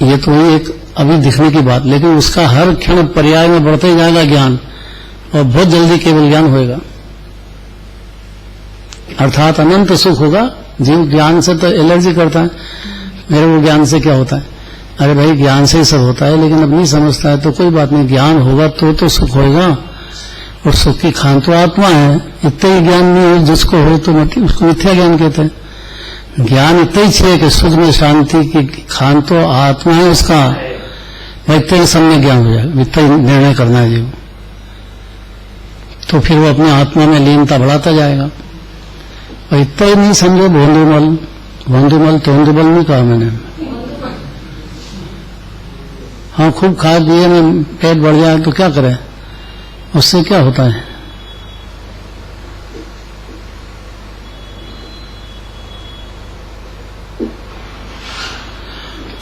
ये तो ही एक अभी दिखने की बात, लेकिन उसका हर क्षण पर्याय में बढ़ते जाएगा ज्ञान, और बहुत जल्दी केवल ज्ञान होएगा, अर्थात अनंत सुख होगा। जीव ज्ञान से तो एलर्जी करता है, मेरे को ज्ञान से क्या होता है। अरे भाई ज्ञान से ही सब होता है, लेकिन अब नहीं समझता है तो कोई बात नहीं, ज्ञान होगा तो सुख होएगा, और सुख की खान तो आत्मा है। इतने ही ज्ञान नहीं हो जिसको हो तो उसको मिथ्या ज्ञान कहते हैं। ज्ञान इतना ही चाहिए कि सुख में शांति की खान तो आत्मा है उसका, भाई इतने सम्यक ज्ञान हो जाए, इतना ही निर्णय करना है जीव, तो फिर वो अपने आत्मा में लीनता बढ़ाता जाएगा। और इतना ही नहीं समझो भोंदुमल तोंदुबल नहीं कहा मैंने, हाँ खूब खा पिए में पेट बढ़ जाए तो क्या करें, उससे क्या होता है।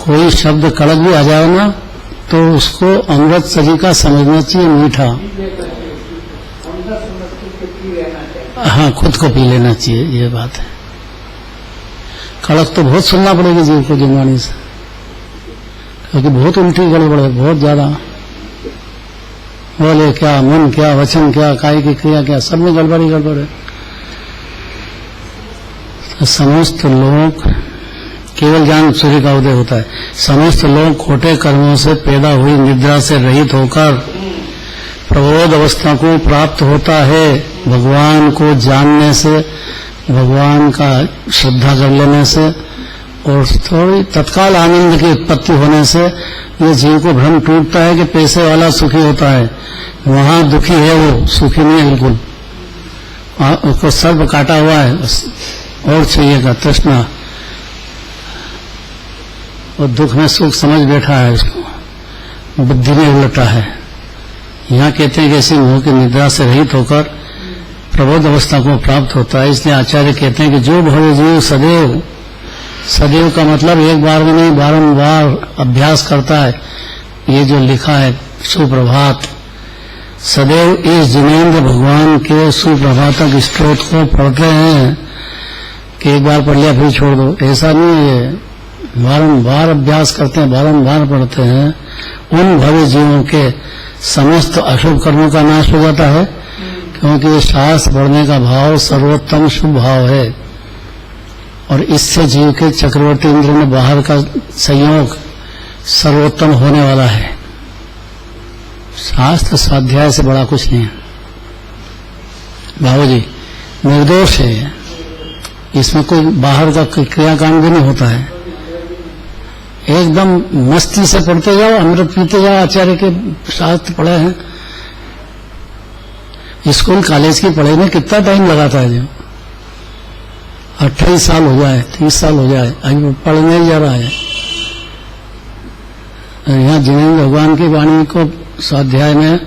कोई शब्द कड़क भी आ जाए ना तो उसको अमृत सलीका समझना चाहिए, मीठा, हाँ खुद को पी लेना चाहिए, ये बात है। कड़क तो बहुत सुनना पड़ेगा जीव को जुर्मानी से, क्योंकि बहुत उल्टी गड़बड़ है, बहुत ज्यादा। बोले क्या, मन क्या, वचन क्या, काय की क्रिया क्या, सब में गड़बड़ ही गड़बड़ है। तो समस्त लोग, केवल ज्ञान सूर्य का उदय होता है, समस्त लोग खोटे कर्मों से पैदा हुई निद्रा से रहित होकर प्रबोध अवस्था को प्राप्त होता है। भगवान को जानने से, भगवान का श्रद्धा कर लेने से और थोड़ी तत्काल आनंद की उत्पत्ति होने से ये जीव को भ्रम टूटता है कि पैसे वाला सुखी होता है, वहां दुखी है, वो सुखी नहीं है बिल्कुल। उसको सर्प काटा हुआ है, और चाहिएगा तृष्णा, और दुख में सुख समझ बैठा है, उसको बुद्धि में उलटा है। यहाँ कहते हैं कि ऐसी मोह की निद्रा से रहित होकर प्रबोध अवस्था को प्राप्त होता है। इसलिए आचार्य कहते हैं कि जो भव जीव सदैव, सदैव का मतलब एक बार में नहीं, बारंबार अभ्यास करता है। ये जो लिखा है सुप्रभात, सदैव इस जिनेन्द्र भगवान के सुप्रभातक स्तोत्र को पढ़ते हैं कि एक बार पढ़ लिया फिर छोड़ दो, ऐसा नहीं है, बारंबार अभ्यास करते हैं, बारंबार पढ़ते हैं। उन भव्य जीवों के समस्त अशुभ कर्मों का नाश हो जाता है, क्योंकि ये शास्त्र पढ़ने का भाव सर्वोत्तम शुभ भाव है, और इससे जीव के चक्रवर्ती इंद्र में बाहर का संयोग सर्वोत्तम होने वाला है। शास्त्र स्वाध्याय से बड़ा कुछ नहीं है बाबूजी, निर्दोष है, इसमें कोई बाहर का क्रियाकांड भी नहीं होता है। एकदम मस्ती से पढ़ते जाओ, अमृत पीते जाओ। आचार्य के शास्त्र पढ़े हैं, स्कूल कॉलेज की पढ़ाई में कितना टाइम लगाता है, जो 28 साल हो जाए, 30 साल हो जाए, अभी पढ़ने ही जा रहा है। यहाँ जिनेन्द्र भगवान की वाणी को स्वाध्याय में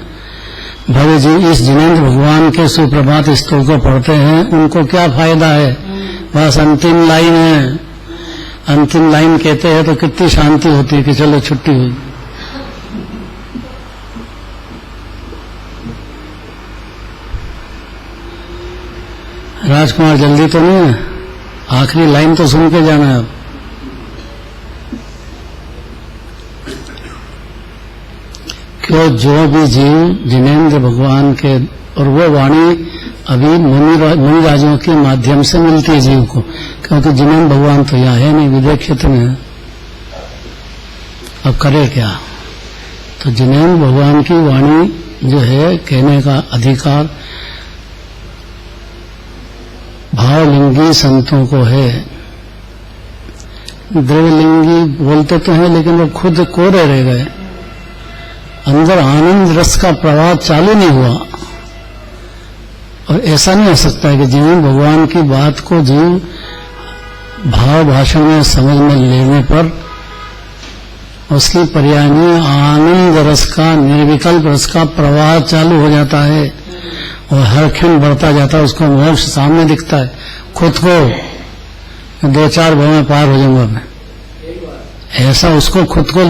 भव्य जी इस जिनेन्द्र भगवान के सुप्रभात स्तोत्र को पढ़ते हैं, उनको क्या फायदा है, बस अंतिम लाइन है। अंतिम लाइन कहते हैं तो कितनी शांति होती है कि चलो छुट्टी हुई। राजकुमार जल्दी तो नहीं है, आखिरी लाइन तो सुन के जाना है। अब कि जो भी जीव जिनेन्द्र भगवान के, और वो वाणी अभी मुनि राजों के माध्यम से मिलती है जीव को, क्योंकि जिनेन्द्र भगवान तो यहाँ है नहीं, विदेह क्षेत्र में है। अब करे क्या? तो जिनेन्द्र भगवान की वाणी जो है कहने का अधिकार भावलिंगी संतों को है। द्रव्यलिंगी बोलते तो हैं, लेकिन वो खुद कोरे रह गए, अंदर आनंद रस का प्रवाह चालू नहीं हुआ। और ऐसा नहीं हो सकता है कि जीव भगवान की बात को जीव भाव भाषण में समझ में लेने पर उसकी पर्यायनी आनंद रस का, निर्विकल्प रस का प्रवाह चालू हो जाता है और हर क्षण बढ़ता जाता है। उसको मोक्ष सामने दिखता है, खुद को 2-4 भाव में पार हो जाऊंगा मैं, ऐसा उसको खुद को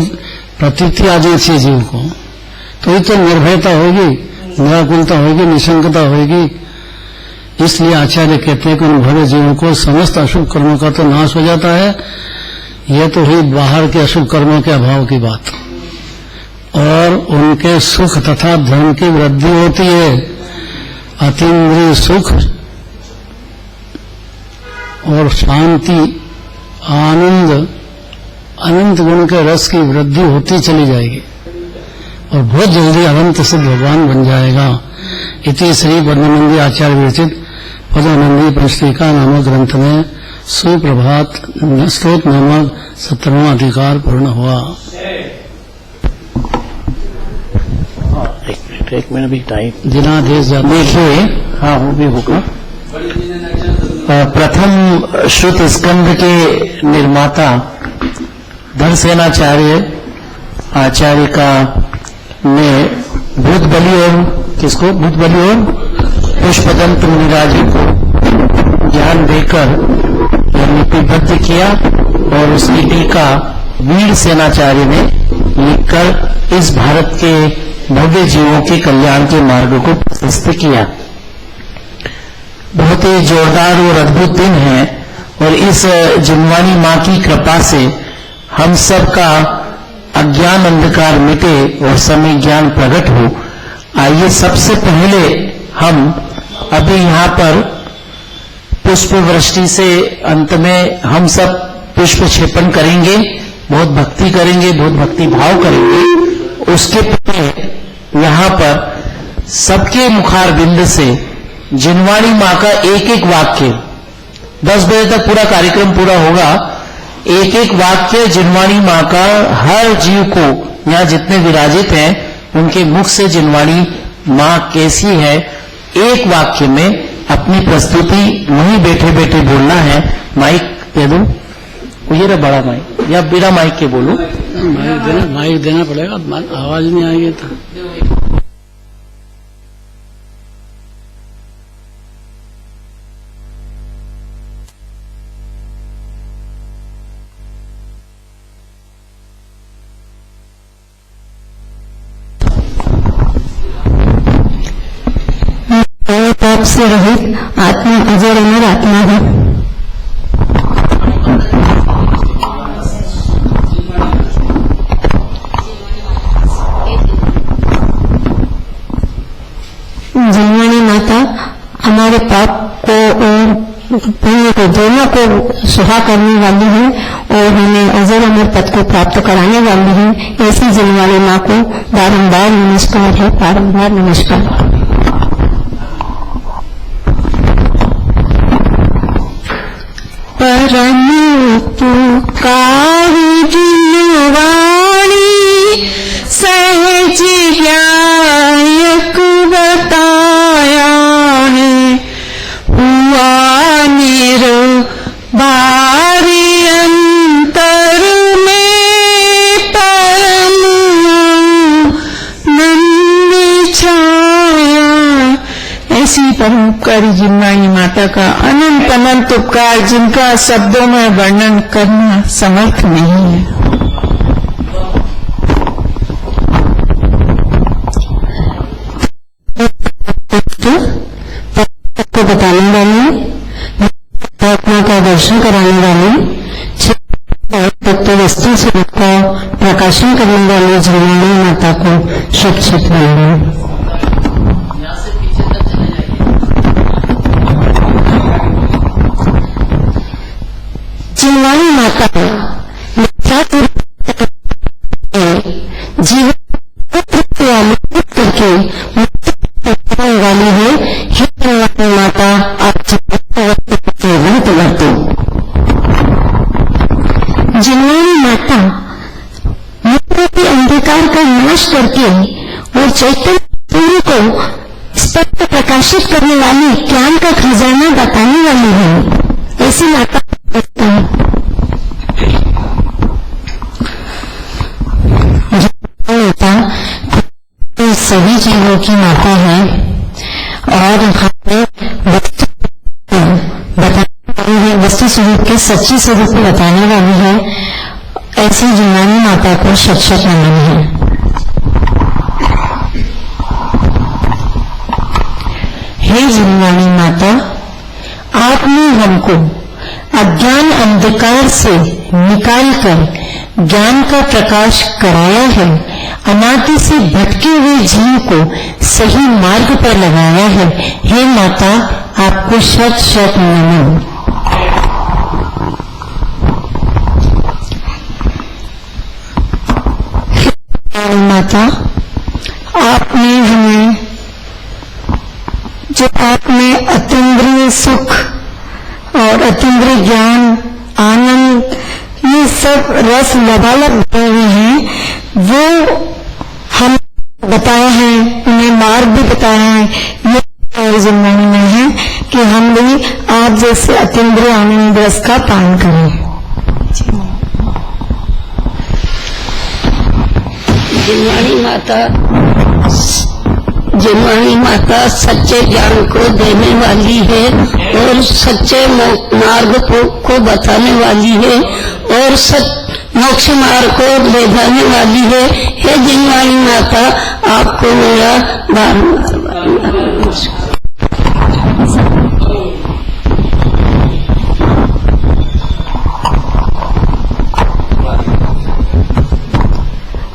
प्रतीति आ जानी चाहिए जीव को। तो ये तो निर्भयता होगी, निराकुलता होगी, निशंकता होगी। इसलिए आचार्य कहते हैं कि उन भव्य जीवों को समस्त अशुभ कर्मों का तो नाश हो जाता है। यह तो हुई बाहर के अशुभ कर्मों के अभाव की बात, और उनके सुख तथा धन की वृद्धि होती है। अतीन्द्रिय सुख और शांति, आनंद, अनंत गुण के रस की वृद्धि होती चली जाएगी और बहुत जल्दी अनंत सिद्ध भगवान बन जाएगा। इति श्री पद्मानंदी आचार्य विरचित पद्मानंदी पंचटिका नामक ग्रंथ में सुप्रभात स्तोत्र नामक 17वां अधिकार पूर्ण हुआ। एक मिनट भी टाइम जिनादेश देखिए। हाँ, वो भी होगा। प्रथम श्रुत स्कंध के निर्माता धनसेनाचार्य आचार्य का ने भूतबली और किसको, भूतबली और पुष्पदंत मुनिराज को ज्ञान देकर लिपिबद्ध किया और उसकी टीका वीर सेनाचार्य ने लिखकर इस भारत के भव्य जीवों के कल्याण के मार्ग को प्रशस्त किया। बहुत ही जोरदार और अद्भुत दिन है और इस जिनवानी माँ की कृपा से हम सब का अज्ञान अंधकार मिटे और समय ज्ञान प्रकट हो। आइए सबसे पहले हम अभी यहाँ पर पुष्प वृष्टि से अंत में हम सब पुष्प क्षेपण करेंगे, बहुत भक्ति करेंगे, बहुत भक्ति भाव करेंगे। उसके पहले यहाँ पर सबके मुखार बिंद से जिनवाणी माँ का एक एक वाक्य, 10 बजे तक पूरा कार्यक्रम पूरा होगा, एक एक वाक्य जिनवाणी माँ का हर जीव को, यहाँ जितने विराजित हैं उनके मुख से जिनवाणी माँ कैसी है, एक वाक्य में अपनी प्रस्तुति वहीं बैठे बैठे बोलना है। माइक दे दो, ये रहा बड़ा माइक, या बिना माइक के बोलो। माइक देना पड़ेगा, आवाज नहीं आएगी तो। पाप से रहित आत्मा अजर अमर आत्मा है। जिनवाणी माता हमारे पाप को और पुण्य को दोनों को सुहा करने वाली है और हमें अजर अमर पद को प्राप्त कराने वाली है। ऐसी जिनवाणी माँ को बारंबार नमस्कार है, बारंबार नमस्कार। परम पुकार जिनवाणी सहज गायक बताया है, हुआ निर्बार अंतर में परम नंद छाया। ऐसी परोपकारी जिनवाणी माता का अनंत अनंत उपकार जिनका शब्दों में वर्णन करना समर्थ नहीं है। को बताने वाली, आत्मा का दर्शन कराने वाली, तत्व वस्तु से का प्रकाशन करने वाली जिनवाणी माता को शत शत वंदन। जिनवाणी माता जीवन करके वाली है। हे जिनवाणी माता आप जीवन करते। जिनवाणी माता मुक्ति के अंधकार का नाश करके और चैतन्य को स्पष्ट प्रकाशित करने वाली ज्ञान का खजाना बताने वाली है। ऐसी माता सभी जीवों की माता है और हमें वस्तु स्वरूप के सच्ची स्वरूप को बताने वाली है। ऐसी जिनवाणी माता को शत शत वंदन है। हे जिनवाणी माता, आपने हमको अज्ञान अंधकार से निकालकर ज्ञान का प्रकाश कराया है। अनादि से भटके हुए जीव को सही मार्ग पर लगाया है। हे माता, आपको शत शत नमन। माता, आपने हमें जो आपने अतीन्द्रिय सुख और अतीन्द्रिय ज्ञान, आनंद, ये सब रस लबालब भरे हुए हैं, वो हम बताया है, उन्हें मार्ग भी बताया है। ये जिम्मेदारी में है कि हम भी आप जैसे अतीन्द्रिय आनंद रस का पान करें। जिनवाणी माता सच्चे ज्ञान को देने वाली है और सच्चे मार्ग को बताने वाली है और मोक्ष मार्ग को ले जाने वाली है। हे जिनवाणी माता, आपको मेरा बारंबार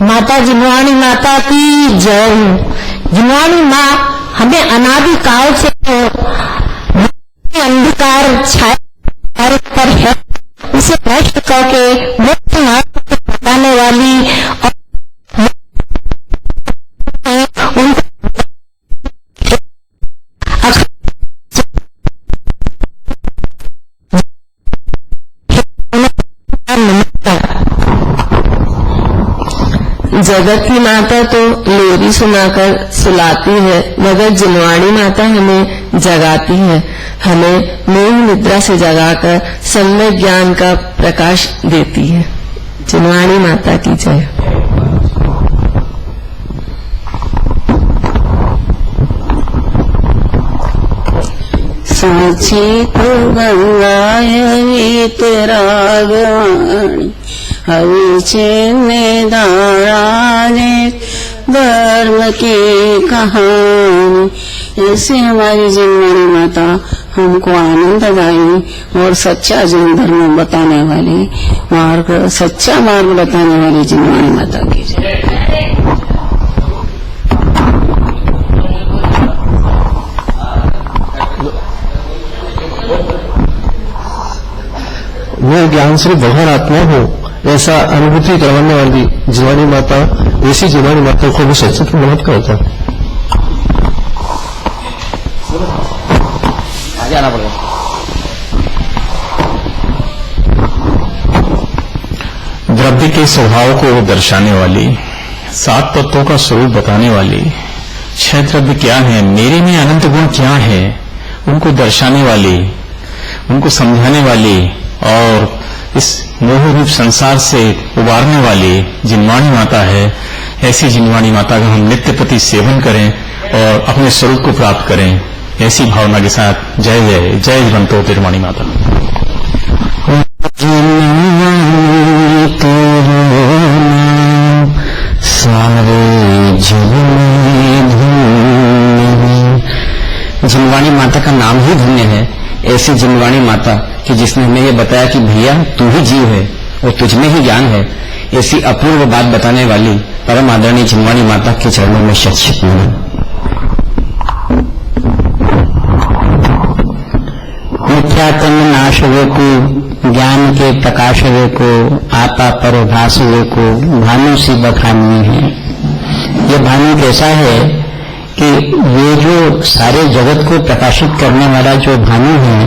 माता जिनवाणी माता की जय। जिनवाणी माँ हमें अनादि काल से अंधकार छाया पर है, उसे नष्ट करके मुक्त मार्ग को बताने वाली और जगत की माता तो लोरी सुनाकर सुलाती है, मगर जिनवाणी माता हमें जगाती है, हमें मोह निद्रा से जगाकर सम्यक ज्ञान का प्रकाश देती है। जिनवाणी माता की जय। साची तो गंगायवी रागवाणी हविचे में दाराने धर्म की कहानी। ऐसे हमारी जिनवाणी माता हमको आनंददायी और सच्चा जन धर्म बताने वाली मार्ग, सच्चा मार्ग बताने वाली जिनवाणी माता की जय। वो ज्ञान से भगवान आत्मा हो ऐसा अनुभूति करवाने वाली जिनवाणी माता, ऐसी जिनवाणी माता को भी सच की मदद करता है। आगे आना पड़ेगा। द्रव्य के स्वभाव को दर्शाने वाली, 7 तत्वों का स्वरूप बताने वाली, 6 द्रव्य क्या है, मेरे में अनंत गुण क्या है, उनको दर्शाने वाली, उनको समझाने वाली और इस मोह रूप संसार से उबारने वाली जिनवाणी माता है। ऐसी जिनवाणी माता का हम नित्य प्रति सेवन करें और अपने स्वरूप को प्राप्त करें। ऐसी भावना के साथ जय जय जय जीवंतो जिनवाणी माता। जिनवाणी माता का नाम ही धन्य है। ऐसी जिनवाणी माता कि जिसने हमें ये बताया कि भैया तू ही जीव है और तुझ में ही ज्ञान है, ऐसी अपूर्व बात बताने वाली परम आदरणीय जिनवानी माता के चरणों में शत-शत नमन। मिथ्यात्म नाश वे को, ज्ञान के प्रकाश वे को, आपा पर भास वे को, भानु सी बखानी है। ये भानु कैसा है कि ये जो सारे जगत को प्रकाशित करने वाला जो भानु है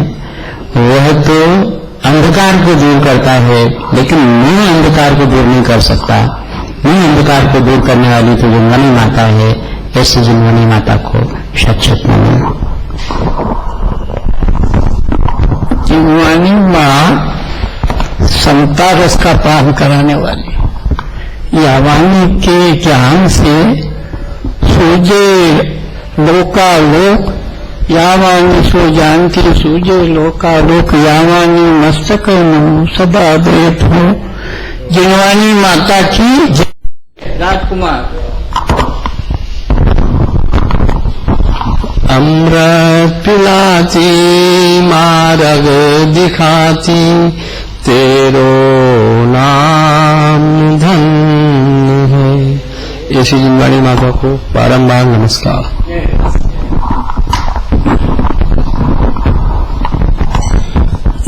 वह तो अंधकार को दूर करता है, लेकिन मूल अंधकार को दूर नहीं कर सकता। मूल अंधकार को दूर करने वाली तो जिनवानी माता है। ऐसी जिनवानी माता को शत-शत नमन। जिनवानी माँ समता रस का पान कराने वाली, यावानी के ज्ञान से सूझे लोकालोक, यावानी सो जानती सूझे लोकालोक, यावानी मस्तक नु सदा देत हो। जिनवानी माता की राजकुमार। अमृत पिलाती मार्ग दिखाती, तेरो नाम धन्य है। ऐसी जिनवानी माता को बारंबार नमस्कार।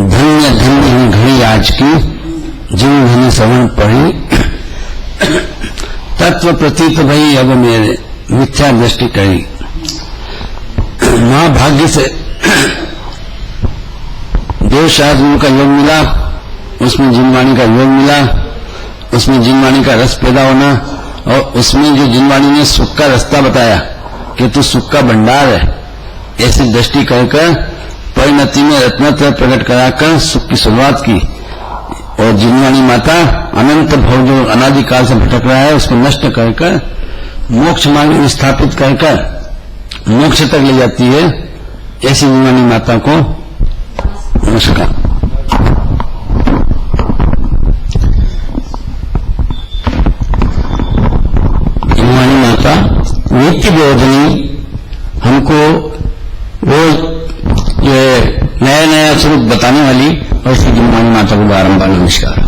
धन्य धन्य घड़ी आज की, जिन धनी श्रवण पढ़ी, तत्व प्रतीत भई अब मेरे मिथ्या दृष्टि करी। मां भाग्य से देव शास्त्र का योग मिला, उसमें जिनवाणी का योग मिला, उसमें जिनवाणी का रस पैदा होना, और उसमें जो जिनवाणी ने सुख का रास्ता बताया कि तू सुख का भंडार है, ऐसी दृष्टि कर परिणति में रत्नत्रय प्रकट कराकर सुख की शुरुआत की। और जिनवाणी माता अनंत भव जो अनादिकाल से भटक रहा है उसको नष्ट कर मोक्ष मार्ग में स्थापित कर मोक्ष तक ले जाती है। ऐसी जिनवाणी माता को नमस्कार। जिनवाणी माता नित्य बोधनी, हमको रोज ये नया नया स्वरूप बताने वाली, और श्री जिनवाणी माता को बारंबार नमस्कार।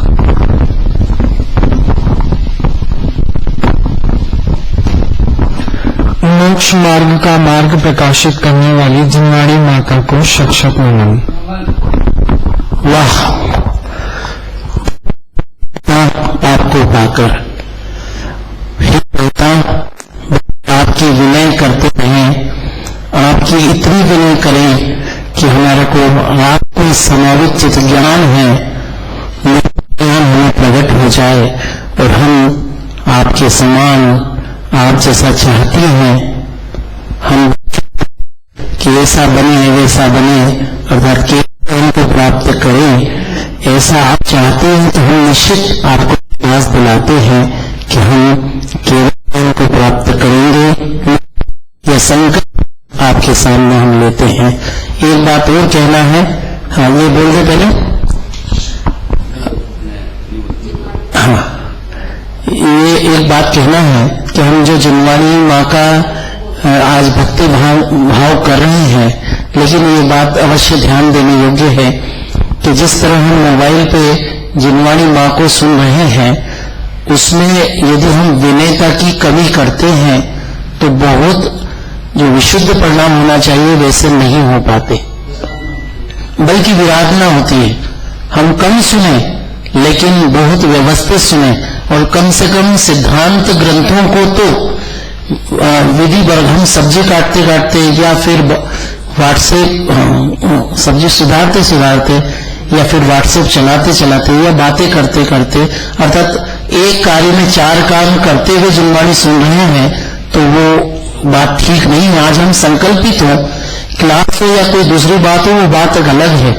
मोक्ष मार्ग का मार्ग प्रकाशित करने वाली जिनवाणी माता को शत-शत नमन। वाह, आपको पाकर आपकी विनय करते रहें, आपकी इतनी विनय करें कि हमारे को आपको समावित चित ज्ञान है, ज्ञान हमें प्रकट हो जाए और हम आपके समान, आप जैसा चाहते हैं हम कि ऐसा बने वैसा बने, अर्थात केवल को प्राप्त करें, ऐसा आप चाहते हैं तो हम निश्चित आपको विश्वास दिलाते हैं कि हम केवल को प्राप्त करेंगे। यह संकल्प आपके सामने हम लेते हैं। एक बात और कहना है। हाँ, ये बोल दे पहले। हाँ, ये एक बात कहना है कि हम जो जिनवाणी माँ का आज भक्ति भाव कर रहे हैं, लेकिन ये बात अवश्य ध्यान देने योग्य है कि जिस तरह हम मोबाइल पे जिनवाणी माँ को सुन रहे हैं, उसमें यदि हम विनयता की कमी करते हैं तो बहुत जो विशुद्ध परिणाम होना चाहिए वैसे नहीं हो पाते, बल्कि विराधना होती है। हम कम सुने लेकिन बहुत व्यवस्थित सुने, और कम से कम सिद्धांत ग्रंथों को तो विधि बरघम सब्जी काटते काटते या फिर व्हाट्सएप सब्जी सुधारते सुधारते या फिर व्हाट्सएप चलाते चलाते या बातें करते करते, अर्थात एक कार्य में 4 काम करते हुए जिनवाणी सुन रहे हैं, तो वो बात ठीक नहीं है। आज हम संकल्पित हो, क्लास हो या कोई दूसरी बात हो, वो बात अलग है।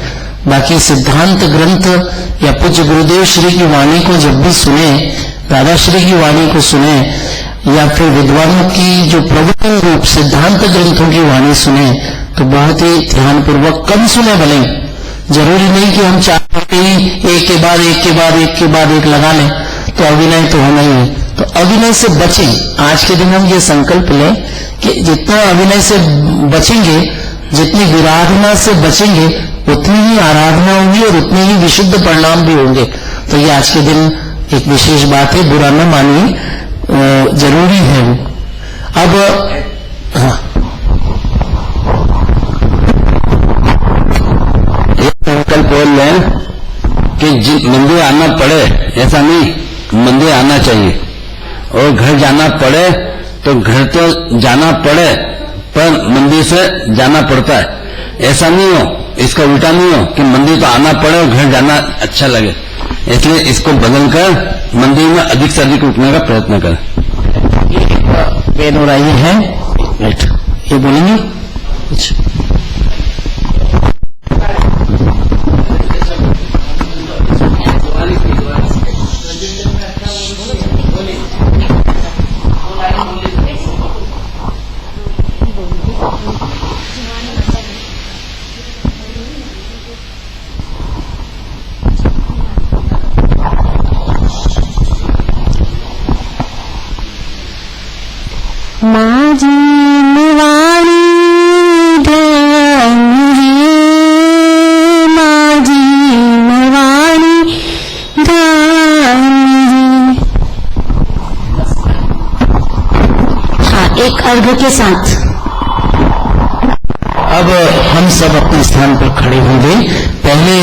बाकी सिद्धांत ग्रंथ या पूज्य गुरुदेव श्री की वाणी को जब भी सुने, राधा श्री की वाणी को सुने, या फिर विद्वानों की जो प्रवचन रूप सिद्धांत ग्रंथों की वाणी सुने, तो बहुत ही ध्यानपूर्वक कम सुने। भले जरूरी नहीं कि हम चाहते ही एक के बाद एक के बाद एक के बाद एक लगा लें, तो अभिनय तो होना ही है। तो अभिनय से बचें। आज के दिन हम ये संकल्प लें कि जितना अभिनय से बचेंगे, जितनी विराधना से बचेंगे, उतनी ही आराधना होगी और उतने ही विशुद्ध परिणाम भी होंगे। तो ये आज के दिन एक विशेष बात है, बुरा न मानिए। जरूरी है। अब हाँ, कल बोल रहे हैं कि मंदिर आना पड़े ऐसा नहीं, मंदिर आना चाहिए, और घर जाना पड़े तो घर तो जाना पड़े पर मंदिर से जाना पड़ता है, ऐसा नहीं हो, इसका उल्टा नहीं हो कि मंदिर तो आना पड़े और घर जाना अच्छा लगे। इसलिए इसको बदलकर मंदिर में अधिक से अधिक रुकने का प्रयत्न करें। पेन हो रही है, ये बोलेंगे कुछ? माझी निवाणी ध्यान रे, माझी निवाणी ध्यान रे। हाँ, एक अर्घ के साथ अब हम सब अपने स्थान पर खड़े होंगे। पहले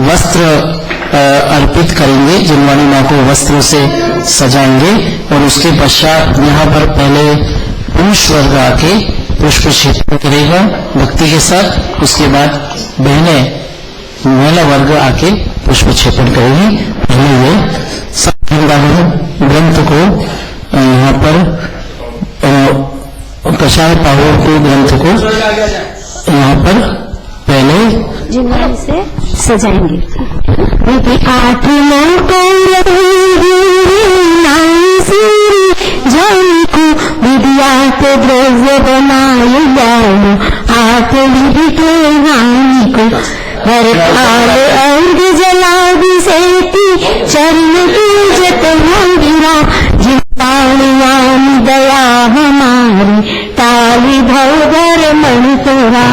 वस्त्र अर्पित करेंगे, जिनवाणी माँ को वस्त्रों से सजाएंगे और उसके पश्चात यहाँ पर पहले पुरुष वर्ग आके पुष्प क्षेपण करेगा भक्ति के साथ। उसके बाद बहनें महिला वर्ग आके पुष्प क्षेपण करेगी। पहले ये सब ग्रंथ को यहाँ पर कषाय पाहुर को ग्रंथ को यहाँ पर पहले जिनवाणी से सजाएंगे। आठ विद्यात द्रव्य बनाए जाओ, आठ विधि के वाणी को हर काल अर्घ जलाभिषेकी चरण पूजत मंदिरा। जिनवाणी दया हमारी ताली भवगर मन तोरा।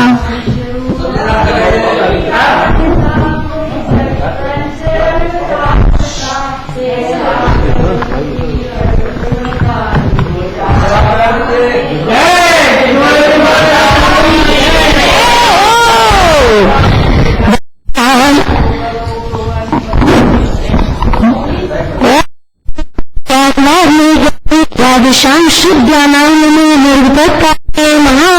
विशाल शुद्धानाम में निर्गत का महा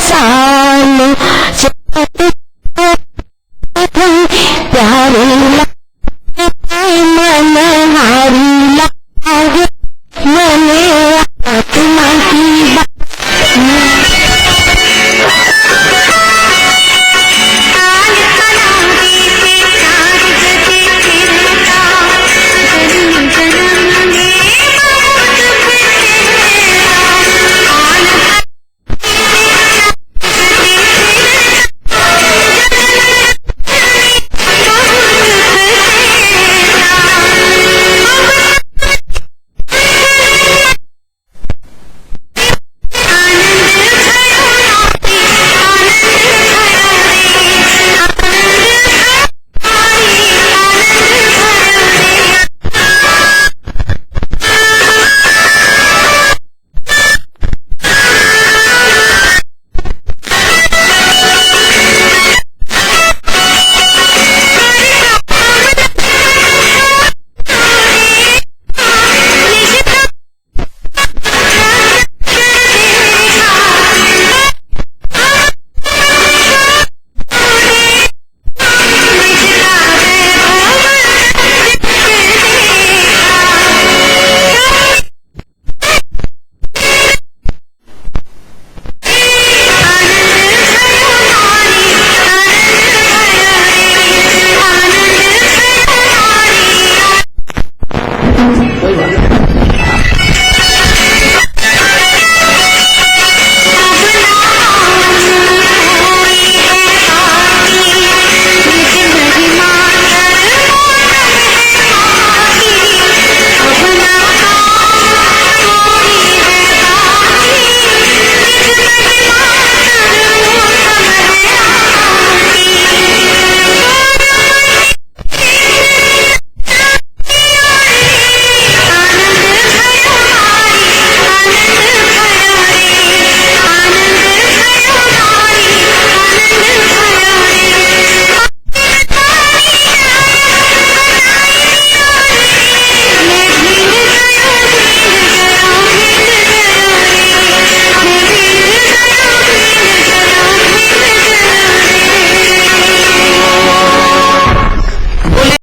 Sa